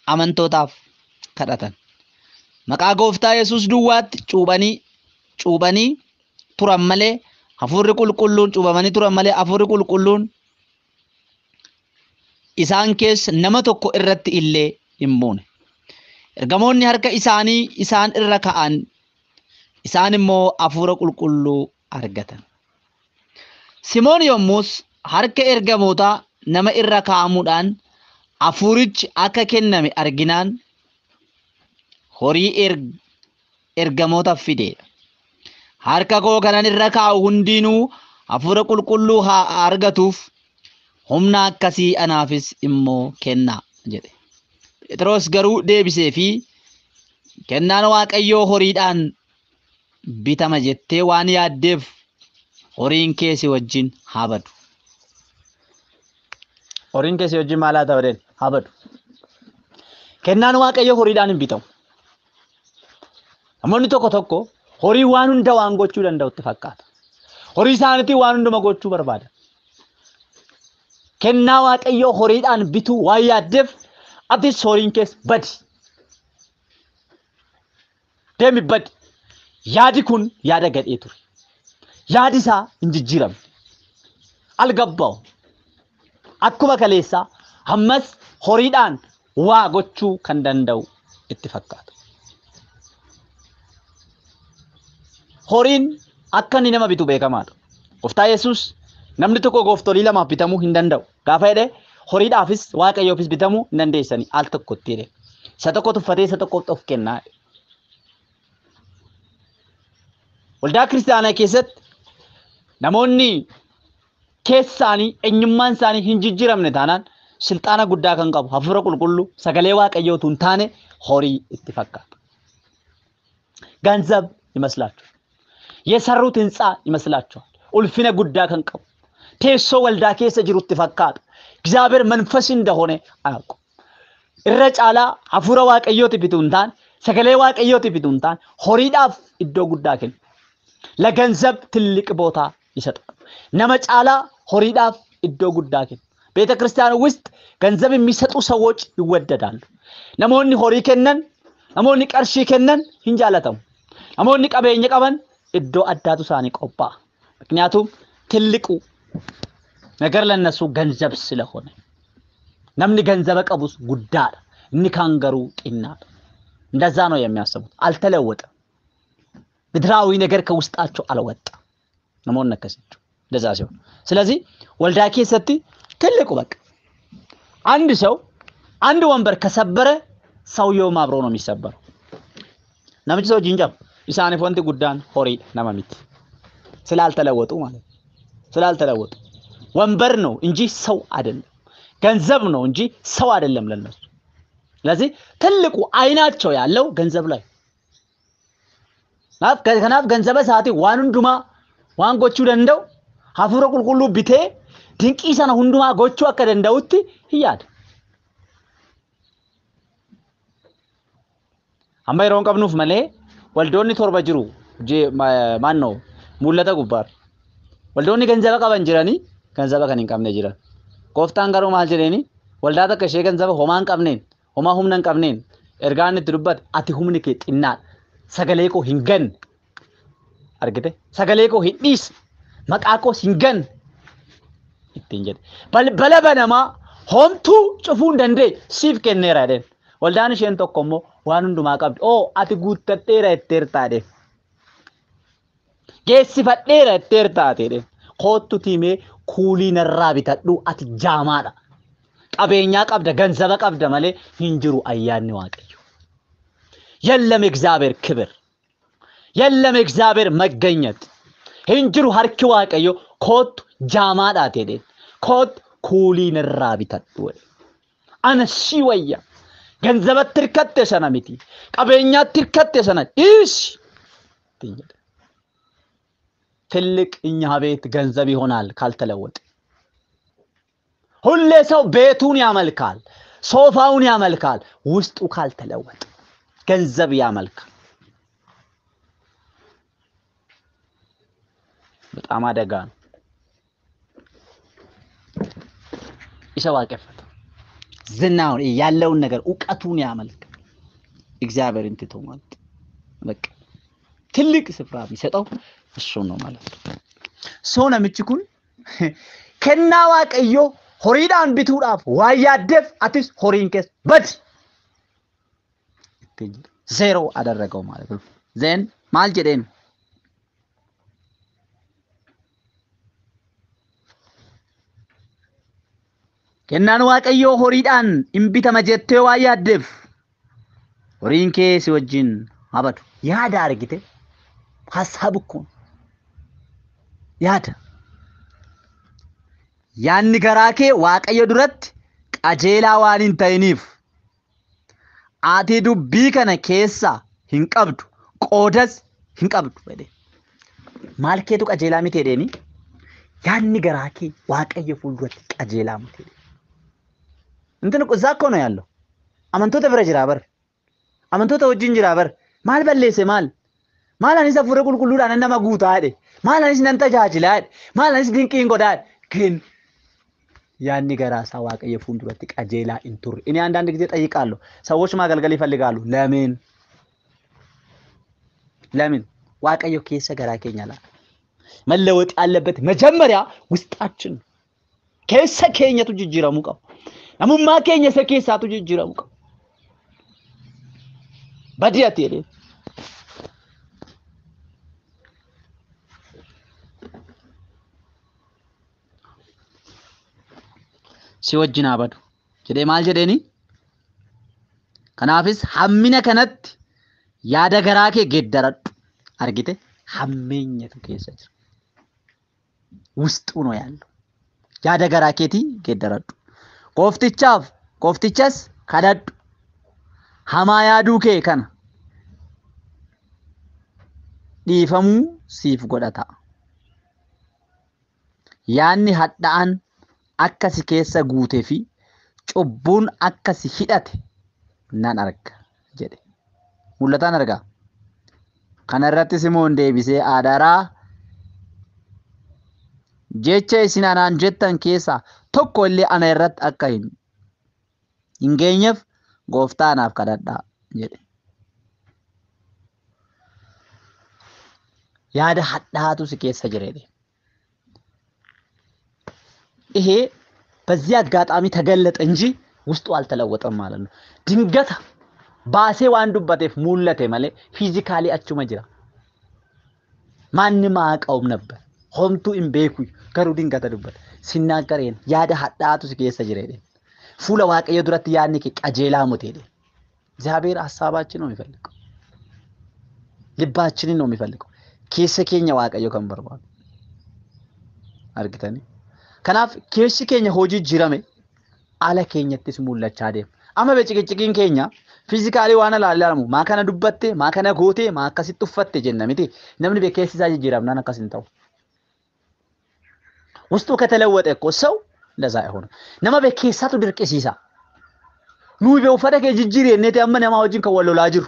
amantootaaf kadhatan. Maqaa gooftaa Yesuus duwwaatti cuubanii turan malee hafuurri qulqulluun cuubamanii turan malee hafuurri qulqulluun isaan keessa nama tokko irratti illee hin buune. Ergamoonni harka isaanii isaan irra ka'an isaan immoo hafuura qulqulluu argatan. Simoon yommus harka ergamoota nama irra ka'amuudhaan hafuurichi akka kenname arginaan horii ergamoota fide. Harka koo kanan irra kaa'u hundinuu hafuura qulqulluu haa argatuuf humna akkasii anaafis immoo kennaa jedhe. Phexros garuu deebisee fi kennaan waaqayyoo horiidhaan bitama jettee waan yaaddeef horiin keessa wajjin haa badu. Horiin keessa wajjin maal haa ta'u haa badu. Kennaan waaqayyoo horiidhaan hin bitamu. Namoonni tokko horii waan hunda waan gochuu danda'utti fakkaata. Horii isaaniitiin waan hunduma gochuu barbaada. Kennaa waaqayyoo horiidhaan bituu waan yaaddeef atis horiin keessa badi. Deemi badi. Yaadi kun yaada gadhee ture. Yaadi isaa hin jijjiiramne. Algabbaa'u. Akkuma kaleessaa ammas horiidhaan waa gochuu kan danda'u itti fakkaata. Horiin akka inni nama bitu beekamaadha. Gooftaa Yesuus namni tokko gooftolii lamaaf bitamuu hin danda'u. Gaafa jedhee horiidhaafis waaqayyoofis bitamuu hin dandeessanii al tokkotti jedhe. Isa tokko tuffatee isa tokko of kennaa. Waldaa kiristaanaa keessatti namoonni keessaanii eenyummaan isaanii hin jijjiiramne taanaan silxaana guddaa kan qabu hafuura qulqulluu sagalee waaqayyootu hin taane horii itti fakkaata. ገንዘብ ይመስላችኋል? የሰሩት ህንጻ ይመስላችኋል? ኡልፊነ ጉዳ ከንቀው teessoo waldaa keessa jirutti fakkaata. እግዚአብሔር መንፈስ እንደሆነ አያውቁ። irra caalaa hafuura waaqayyooti bituu hin taane sagalee waaqayyooti bituu hin taane horiidhaaf iddoo guddaa kennu. ለገንዘብ ትልቅ ቦታ ይሰጣሉ። nama caalaa horiidhaaf iddoo guddaa kennu. ቤተ ክርስቲያን ውስጥ ገንዘብ የሚሰጡ ሰዎች ይወደዳሉ። namoonni horii kennan namoonni qarshii kennan hin jaalatamu. namoonni qabeenya qaban iddoo addaatu isaanii qophaa'a. ምክንያቱም ትልቁ ነገር ለነሱ ገንዘብ ስለሆነ namni ገንዘብ ቀቡስ ጉዳይ እኒ ካንገሩ ጢናል እንደዛ ነው የሚያስቡት። አልተለወጠም። ምድራዊ ነገር ከውስጣቸው አልወጣም። ነሞን ነከሰችው እንደዛ ሲሆን ስለዚህ ወልዳ ኬሰቲ ትልቁ በቃ አንድ ሰው አንድ ወንበር ከሰበረ ሰውየው ማብሮ ነው የሚሰበረው። ነምጭ ሰው ጂንጃም ኢሳኔ ፎንቲ ጉዳን ሆሪ ነማሚት ስላልተለወጡ ማለት ስላልተለወጡ ወንበር ነው እንጂ ሰው አይደለም። ገንዘብ ነው እንጂ ሰው አይደለም ለነሱ። ስለዚህ ትልቁ አይናቸው ያለው ገንዘብ ላይ ናፍ ከናፍ ገንዘበ ሰዓቲ ዋንንዱማ ዋንጎቹ ደንደው ሀፉረ ቁልቁሉ ቢቴ ድንቂ ሰነ ሁንዱማ ጎቹ አከደንደውት ይያድ አምባይሮን ቀብኑፍ መሌ ወልዶኒ ቶርባ ጅሩ ማን ነው ሙለተ ጉባር ወልዶኒ ገንዘበ ቀበን ጅራኒ ገንዘበ ከኒን ቀብነ ጅራን ቆፍታን ጋሩ ማል ጀኔኒ ወልዳታ ከሸ ገንዘበ ሆማን ቀብኔን ሆማ ሁምነን ቀብኔን ኤርጋን ድርበት አቲ ሁምኒከ ጢና ሰገሌኮ ሂንገን አርግተ ሰገሌኮ ሂዲስ መቃቆ ሂንገን ይተንጀ በለበነማ ሆምቱ ጭፉ እንደንዴ ሲፍ ከነራደን ወልዳን ሸን ተቆሞ ዋንንዱ ማቀብ ኦ አቲ ጉተቴራ እተርታደ ጌሲ ፈዴራ እተርታደ ኮቱ ቲሜ ኩሊ ነራ ቢተዱ አቲ ጃማዳ ቀበኛ ቀብደ ገንዘበ ቀብደ ማለ ሂንጅሩ አያኒ ዋቀዩ የለም እግዚአብሔር ክብር የለም እግዚአብሔር መገኘት ሂንጅሩ ሀርኪ ዋቀዩ ኮቱ ጃማዳ ተደ ኮት ኩሊ ነራ ቢተዱ አነሲ ወያ ገንዘበ ትርከት ሰናሚቲ ቀበኛ ትርከት ሰና እሺ ትልቅ እኛ ቤት ገንዘብ ይሆናል ካልተለወጠ። ሁሌ ሰው ቤቱን ያመልካል ሶፋውን ያመልካል ውስጡ ካልተለወጠ ገንዘብ ያመልካል። በጣም አደጋ ነው። ይሰዋቀፈ ዝናውን ያለውን ነገር ዕውቀቱን ያመልካል እግዚአብሔርን ትቶ ማለት በቃ ትልቅ ስፍራ የሚሰጠው እሱ ነው ማለት ነው። ሶና ምጭኩን ከና ዋቀዮ ሆሪዳን ቢቱዳፍ ዋያደፍ አትስ ሆሪንከስ በት ዜሮ አደረገው ማለት ነው። ዘን ማልጀደን ከናን ዋቀዮ ሆሪዳን እምቢተ መጀቴ ዋያደፍ ሆሪንከ ሲወጅን አበዱ ያዳ አርግቴ ሐሳብኩ ያዳ ያን ገራኬ ዋቀዮ ዱረት ቀጄላ ዋኒን ታይኒፍ አቲ ዱቢ ከነ ኬሳ ሂንቀብዱ ቆደስ ሂንቀብዱ ወደ ማልኬቱ ቀጄላ ሚቴዴኒ ያን ገራኬ ዋቀዮ ፉልዱረት ቀጄላ ሚቴዴ እንትን እዛኮ ነው ያለው። አመንቶተ ብረጅራ በር አመንቶተ ወጅን ጅራ በር ማል በለሰ ማል አኒሳ ፉረ ቁልቁሉዳን እንደማ ጉታ አይደ ማል አኒስ ነንተ ጃጅላ አይደ ማል አኒስ ድንቂን ጎዳድ ግን ያን ገራሳ ዋቀየ ፉንዱረት ቀጄላ እንቱር እኔ አንዳንድ ጊዜ ጠይቃለሁ። ሰዎች ማገልገል ይፈልጋሉ። ለምን ዋቀዮ ከሰ ገራኬኛላ መለወጥ ያለበት መጀመሪያ ውስጣችን ከሰ ከኘቱ ጅጅራሙ ቀው አሙማ ከኘ ሰከሳቱ ጅጅራሙ ቀው በዲያት ይለ ሲወጅና አበዱ ጀዴ ማል ጀዴኒ ከናፍስ ሐሚነ ከነት ያደገራኬ ገደረድ አርግቴ ሐመኘቱ ከሰች ውስጡ ነው ያለው ያደገራኬቲ ገደረድ ኮፍቲቻስ ከዳድ ሐማያዱኬ ከና ዲፈሙ ሲፍ ጎዳታ yaanni hadhaan akkasi keessa guutee fi cubbuun akkasi hidhate nan arga jedhe. Mul'ataan argaa. Kana irratti Simoon deebisee Aadaaraa jecha isin anaan jettan keessaa tokko illee ana irratti akka hin geenyeef Gooftaa naaf kadhadhaa jedhe. Yaada hadhaatu si keessa jireedhe. ይሄ በዚህ አጋጣሚ ተገለጠ እንጂ ውስጡ አልተለወጠም ማለት ነው። ድንገት ባሴ ዋንዱበቴፍ ሙለቴ ማለት ፊዚካሊ አቹማ ጅራ ማንም አያውቀውም ነበር። ሆምቱ ኢምቤኩ ገሩ ድንገት ዱበት ሲናገረን ያደ ሐዳቱ ሲከሰ ጅሬደ ፉለ ዋቀየ ዱረት ያንኪ ቀጀላ ሞቴደ እግዚአብሔር ሐሳባችን ነው የሚፈልገው። ልባችንን ነው የሚፈልገው። ኬሰኬኛ ዋቀየ ከንበርባል አርግተኒ ከናፍ ኬሰኬኛ ሆጂ ጅራሜ አለ ኬኛትስ ሙለቻ ደም አመ በጭቅጭቂን ኬኛ ፊዚካሊ ዋና ላላሙ ማከነ ዱበቴ ማከነ ጎቴ ማከሲ ጥፈቴ ጀነሚቲ ነምን በኬሲሳ ጅራምና ነከስንታው ውስጡ ከተለወጠ እኮ ሰው ለዛ አይሆን ነማ በኬሳቱ ድርቅሲሳ ኑ በውፈደ ከጅጅሪ እነተ አመነ ማውጂን ከወሎ ላጅሩ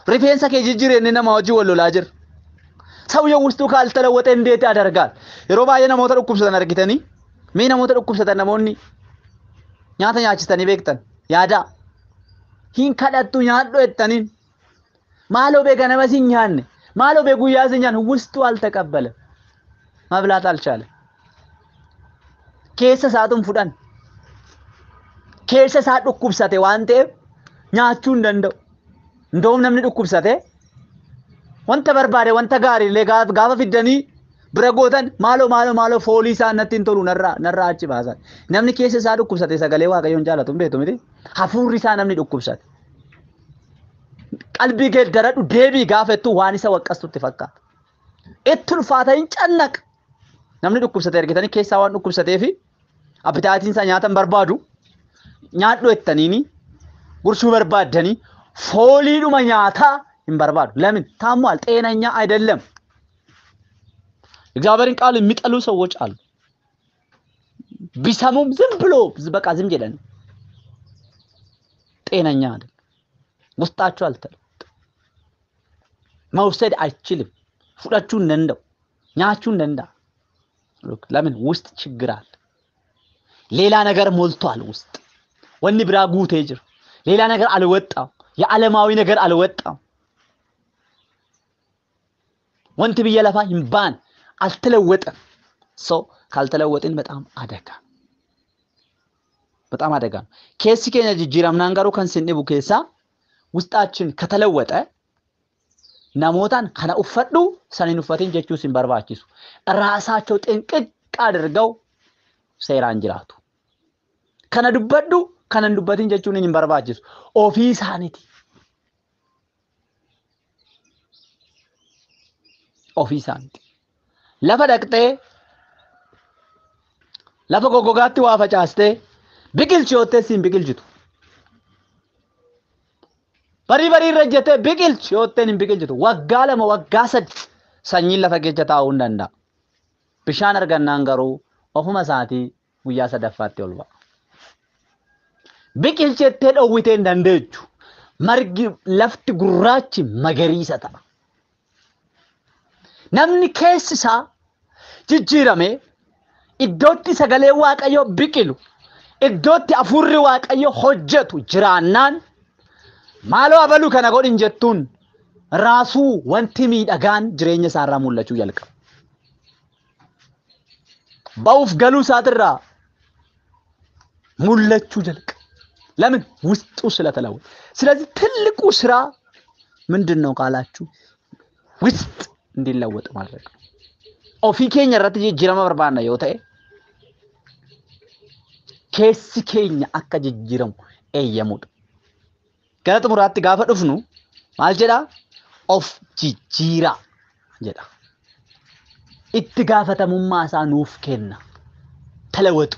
ሪፌንሳ ከጅጅሪ እነነ ማውጂ ወሎ ላጅር ሰውየው ውስጡ ካልተለወጠ እንዴት ያደርጋል? የሮባ የነሞተ ዱኩብሰተን አርጊተኒ ሜና ሞተ ዱኩብሰተን ነሞኒ ኛተ ኛችተኒ ቤክተን ያዳ ሂን ከዳቱ ኛዶ እተኒን ማሎ በገነመሲኛን ማሎ በጉያዝኛን ውስጡ አልተቀበለ መብላት አልቻለ። ኬሰ ሳቱን ፉዳን ኬሰ ሳት ዱኩብሰተ ዋንቴ ኛቹ እንደውም ነምን ዱኩብሰተ ወንተ በርባዴ ወንተ ጋሪ ለጋፋ ፊደኒ ብረጎተን ማሎ ፎሊሳ ነቲን ቶሉ ነራ አጭ ባዛ ነምን ኬሰ ሳት ዱኩብሰተ ሰገሌ ዋቀዮን ጃላቱን ቤቱ ምቲ ሐፉሪሳ ነምን ዱኩብሰተ ቀልቢ ገደረዱ ዴቢ ጋፈቱ ዋኒሳ ወቀስቱ ተፈካ እቱን ፋታይን ጨነቅ namni dhukkubsate ergitanii keessaa waan dhukkubsateef abitaatiin isaa nyaatan barbaadu nyaadhu ettaniini gursuu barbaadanii fooliidhuma nyaataa hin barbaadu. ለምን ታሟል? ጤነኛ አይደለም። እግዚአብሔርን ቃል የሚጠሉ ሰዎች አሉ። ቢሰሙም ዝም ብሎ በቃ ዝም ይላል። ጤነኛ አይደለም። ውስጣቸው አልተለወጠ መውሰድ አይችልም። ፉዳችሁ እንደው ኛችሁ እንደንዳ ለምን ውስጥ ችግር አለ። ሌላ ነገር ሞልቷል ውስጥ ወኒ ብራ ጉቴ ጅር ሌላ ነገር አልወጣው። የዓለማዊ ነገር አልወጣው። ወንቲ በየለፋ ይምባን አልተለወጠ ሰው ካልተለወጥን በጣም አደጋ ኬሲ ከኛ ጅጅራምናን ጋሩ ከንስንቡ ኬሳ ውስጣችን ከተለወጠ ናሞታን ከና ኡፈዱ ሰኒን ኡፈቲን ጀቹ ሲንበርባቺሱ ራሳቸው ጥንቅቅ አድርገው ሰይራን ጅራቱ ከና ዱበዱ ከና ዱበቲን ጀቹን ይንበርባቺሱ ኦፊሳኒቲ ለፈደቅቴ ለፈጎጎጋቲ ዋፈጫስቴ ቢቅልቾቴ ሲን ቢቅልጅቱ በሪ ረጀተ ቢቅልች ወተን ቢቅልጅቱ ወጋለመ ወጋሰድ ሰኝን ለፈገጀታው እንደንዳ ብሻን አርገናን ገሩ ኦፉማ ሳቲ ጉያ ሰደፋት ይልባ ቢቅልቸቴ ዶዊቴ እንደንደቹ መርግ ለፍት ጉራች መገሪሰታ namni keessisa jijjiirame iddootti sagalee waaqayyo biqilu iddootti afurri waaqayyo hojjetu jiraannaan ማሎ አበሉ ከነጎድን ጀቱን ራሱ ወንቲ ሚዳጋን ጅሬኛ ሳራ ሙለቹ ያልቀ ባውፍ ገሉ ሳትራ ሙለቹ ጀልቅ ለምን ውስጡ ስለተለው ስለዚህ ትልቁ ስራ ምንድነው ካላችሁ ውስጥ እንዲለወጥ ማድረግ ኦፊኬኛ ረትጂ ጅራማ በርባና yote ኬስኬኛ አከጅጅረም ኤየሙድ ገለጥ ሙራት ጋፈ ዱፍኑ ማልጀዳ ኦፍ ጂጂራ ጀዳ ኢትጋፈተሙማ ሳኑፍ ከና ተለወጡ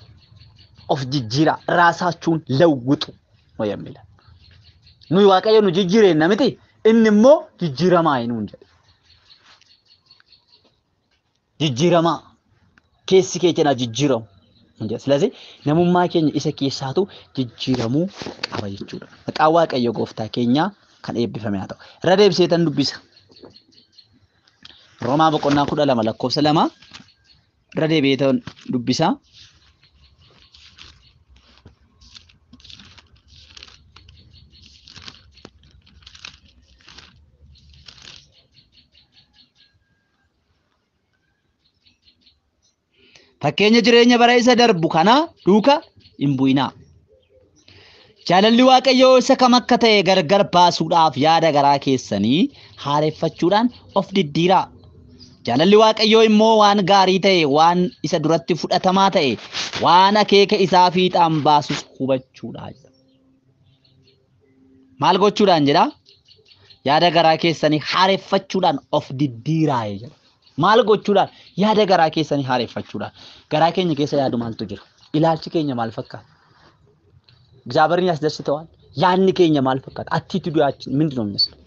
ኦፍ ጂጂራ ራሳችሁን ለውጡ ነው የሚለው ኑ ዋቀየ ኑ ጂጂሬና ምቲ እንሞ ጂጂራማ አይኑ እንጀ ጂጂራማ keessi keenya jijjiiramu. ስለዚህ namummaa keenya isa keessaatu jijjiiramuu qaba jechuudha. Maqaan Waaqayyo Gooftaa keenya kan eebbifame haa ta'u. Irra deebiseetan dubbisa. Roomaa boqonnaa 12 lakkoofsa 2 irra deebi'eetan dubbisa. Fakkeenya jireenya bara isa darbu kana duuka hin bu'inaa. Jaalalli Waaqayyoo isa kam akka ta'e gargar baasuudhaaf yaada garaa keessanii haareffachuudhaan of diddiiraa. Jaalalli Waaqayyoo immoo waan gaarii ta'e, waan isa duratti fudhatamaa ta'e, waan akeeka isaa fiixaan baasus hubachuudhaan. Maal gochuudhaan jedha? Yaada garaa keessanii haareffachuudhaan of diddiiraa jedha. Maal gochuudhaan? Yaada garaa keessanii haareffachuudhaan. Garaa keenya keessa yaadu maaltu jira? Ilaalchi keenya maal fakkaata? እግዚአብሔርን ያስደስተዋል? ያን keenya maal fakkaata? Attitudeaችን ምንድነው የሚመስለው?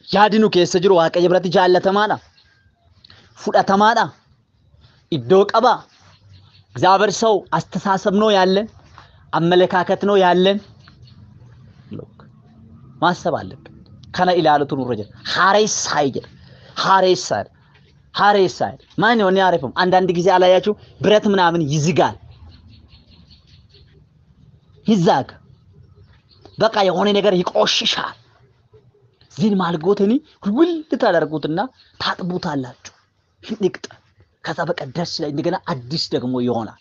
yaadinu keessa jiru Waaqayyo biratti jaallatamaadha. Fudhatamaadha. Iddoo qaba. እግዚአብሔር ሰው አስተሳሰብ ነው ያለን፣ አመለካከት ነው ያለን። ማሰብ አለብን። ከነ ኢላሉቱ ኑሮ ጀ ሐሬሳይ ማን ነው ያረፈም? አንዳንድ ጊዜ አላያችሁ ብረት ምናምን ይዝጋል። ይዛግ በቃ የሆነ ነገር ይቆሽሻል። ዚን ማልጎተኒ ሁሉ ታደርጉትና ታጥቡታላችሁ። ንቅጥ ከዛ በቃ ደስ ላይ እንደገና አዲስ ደግሞ ይሆናል።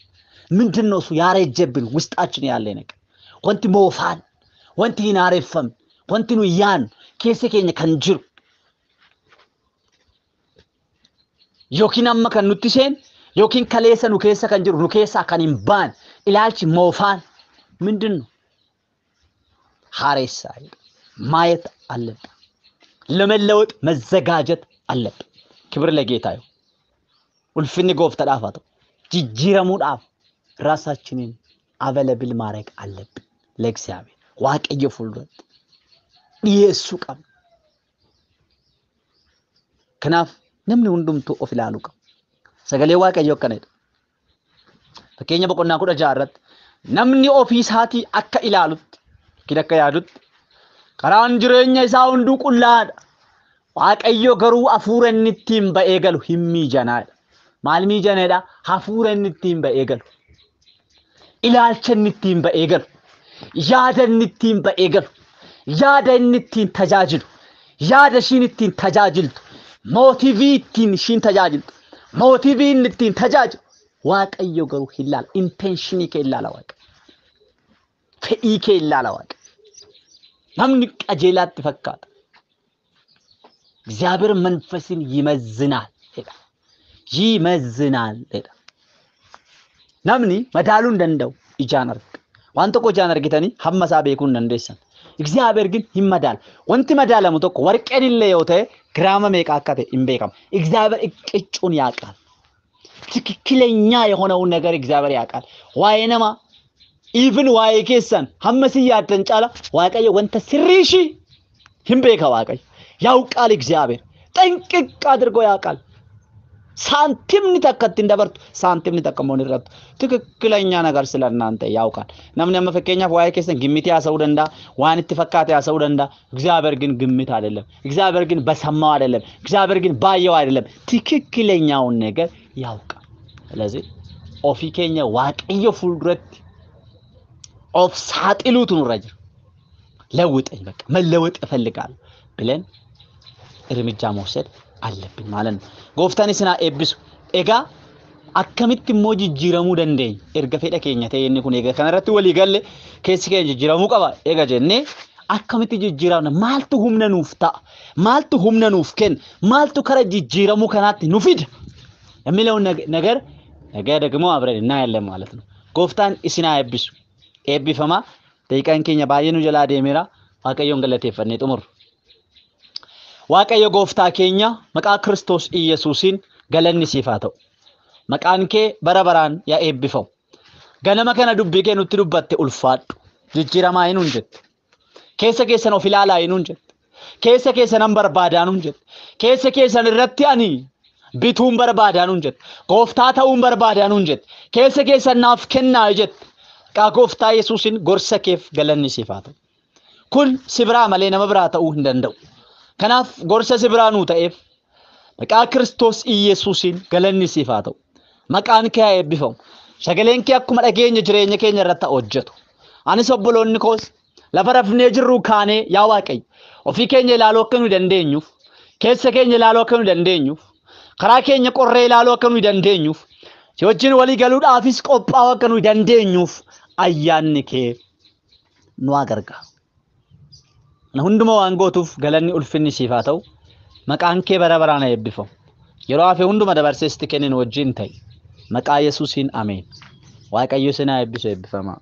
ምንድነው እሱ? ያረጀብን ውስጣችን ያለ ነገር ወንቲ ሞፋን ወንቲ ናረፈም ወንቲ ነው ያን keessa keenya kan jiru yookiin amma kan nutti seen yookiin kaleessa nu keessa kan jiru nu keessa kan hin baan ilaalchi moofaan ምንድነው? ሐሬሳይ ማየት አለብን። ለመለወጥ መዘጋጀት አለብን። ክብር ለጌታ ይሁን። ውልፍኒ ጎፍተዳፍ አቶ ጅጅረሙዳፍ ራሳችንን አቬለብል ማድረግ አለብን ለእግዚአብሔር Waaqayyo fuulduratti dhiyeessuu qabna. Kanaaf namni hundumtuu of ilaaluu qaba. Sagalee Waaqayyoo akkanadha. Fakkeenya boqonnaa 16 irratti namni ofii isaatii akka ilaalutti, akka yaadutti karaan jireenya isaa hunduu qullaadha. Waaqayyo garuu hafuura inni ittiin ba'ee galu hin miijanaadha. Maal miijanaadha? Hafuura inni ittiin ba'ee galu. Ilaalcha inni ittiin ba'ee galu. Yaada inni ittiin ba'ee galu. Yaada inni ittiin tajaajilu. Yaada ishiin ittiin tajaajiltu. Mootivii ittiin ishiin tajaajiltu. Mootivii inni ittiin tajaajilu. Waaqayyo garuu hin ilaala. Intentionii kee ilaala Waaqayyo. Fedhii kee ilaala Waaqayyo. namni qajeelaatti fakkaata. እግዚአብሔር መንፈስን ይመዝናል ሄዳ ይመዝናል ሄዳ namni madaaluu እንደንደው ኢጃነር ዋንተ ቆ ጃነር ጌታኒ ሐመሳ ቤኩን እንደንደሰን እግዚአብሔር ግን ይመዳል ወንቲ መዳለሙ ተቆ ወርቀን ለዮተ ግራማ መቃካተ ኢምቤካም እግዚአብሔር እቅጩን ያቃል ትክክለኛ የሆነው ነገር እግዚአብሔር ያቃል ዋይነማ ኢቭን ዋይ ኬሰን ሐመስያ ተንጫላ ዋቀየ ወንተ ስሪሺ ኢምቤካ ዋቀየ ያውቃል እግዚአብሔር ጠንቅቅ አድርጎ ያውቃል ሳንቲም ንተከት እንደበርቱ ሳንቲም ንተከመው ንረቱ ትክክለኛ ነገር ስለናንተ ያውቃል namni amma fakkeenya waa'ee keessan ግምት ያሰው ደንዳ ዋን ተፈካተ ያሰው ደንዳ እግዚአብሔር ግን ግምት አይደለም እግዚአብሔር ግን በሰማው አይደለም እግዚአብሔር ግን ባየው አይደለም ትክክለኛውን ነገር ያውቃል ስለዚህ ኦፊኬኛ ዋቀየ ፉልድረት ኦፍ ሳጥሉት ኑረጅ ለውጠኝ በቃ መለወጥ ይፈልጋል ብለን እርምጃ መውሰድ አለብን ማለት ነው ጎፍታኒ ስና ኤብሱ ኤጋ አከሚት ሞጂ ጅራሙ ደንደይ ኤርጋ ፈዳ ኬኛ ተየኒ ኩን ኤጋ ከነረት ወሊ ገለ ኬሲ ኬ ጅራሙ ቀባ ኤጋ ጀኔ አከሚት ጅራውና ማልቱ ሁምነ ኑፍታ ማልቱ ሁምነ ኑፍከን ማልቱ ከረ ጅራሙ ከናት ኑፊድ የሚለው ነገር ነገ ደግሞ አብረን እናያለን ማለት ነው ጎፍታን እስና ኤብሱ ኤቢፈማ ደቂቃን ኬኛ ባየኑ ጀላ ደሜራ ዋቀዮን ገለቴ ፈኔ ጥሙር waaqayyo gooftaa keenya maqaa Kiristoos Iyyesuusin galanni siif haa ta'u maqaan kee bara baraan yaa eebbifamu ganama kana dubbii nutti dubbatte ulfaadhu jijjiiramaa hinuun jette keessa keessan of ilaalaa hinuun jette keessa keessan barbaadaanuun jedhe keessa keessan irratti ani bituun barbaadaanuun jedhe gooftaa ta'uun barbaadaanuun jedhe keessa keessan naaf kennaa jedhe qaa gooftaa Yesuusin gorsa keef galanni siif haa ta'u. Kun si biraa malee nama biraa ta'uu hin danda'u. Kanaaf gorsa si biraa nuu ta'eef maqaa Kiristoos Yesuusin galanni siif haa ta'u. Maqaan kee haa eebbifamu. Sagaleen kee akkuma dhageenya jireenya keenya irratti hojjetu. Anis obboloonni koos lafa rafnee jirru kaanee yaa Waaqayyo ofii keenya ilaaluu akka nu dandeenyuuf keessa keenya ilaaluu akka nu dandeenyuuf karaa keenya qorree ilaaluu akka nu dandeenyuuf si wajjin walii galuudhaafis qophaa'uu akka nu dandeenyuuf ayyaanni kee nu gargaaru. Na hunduma waan gootuuf galanni ulfinni siif haa ta'u. Maqaan kee bara baraan eebbifamu. Yeroo hafe hunduma dabarsee sitti kennin wajjin ta'i. Maqaa Yesuusiin ameen. Waaqayyo isin haa eebbisu eebbifamaa.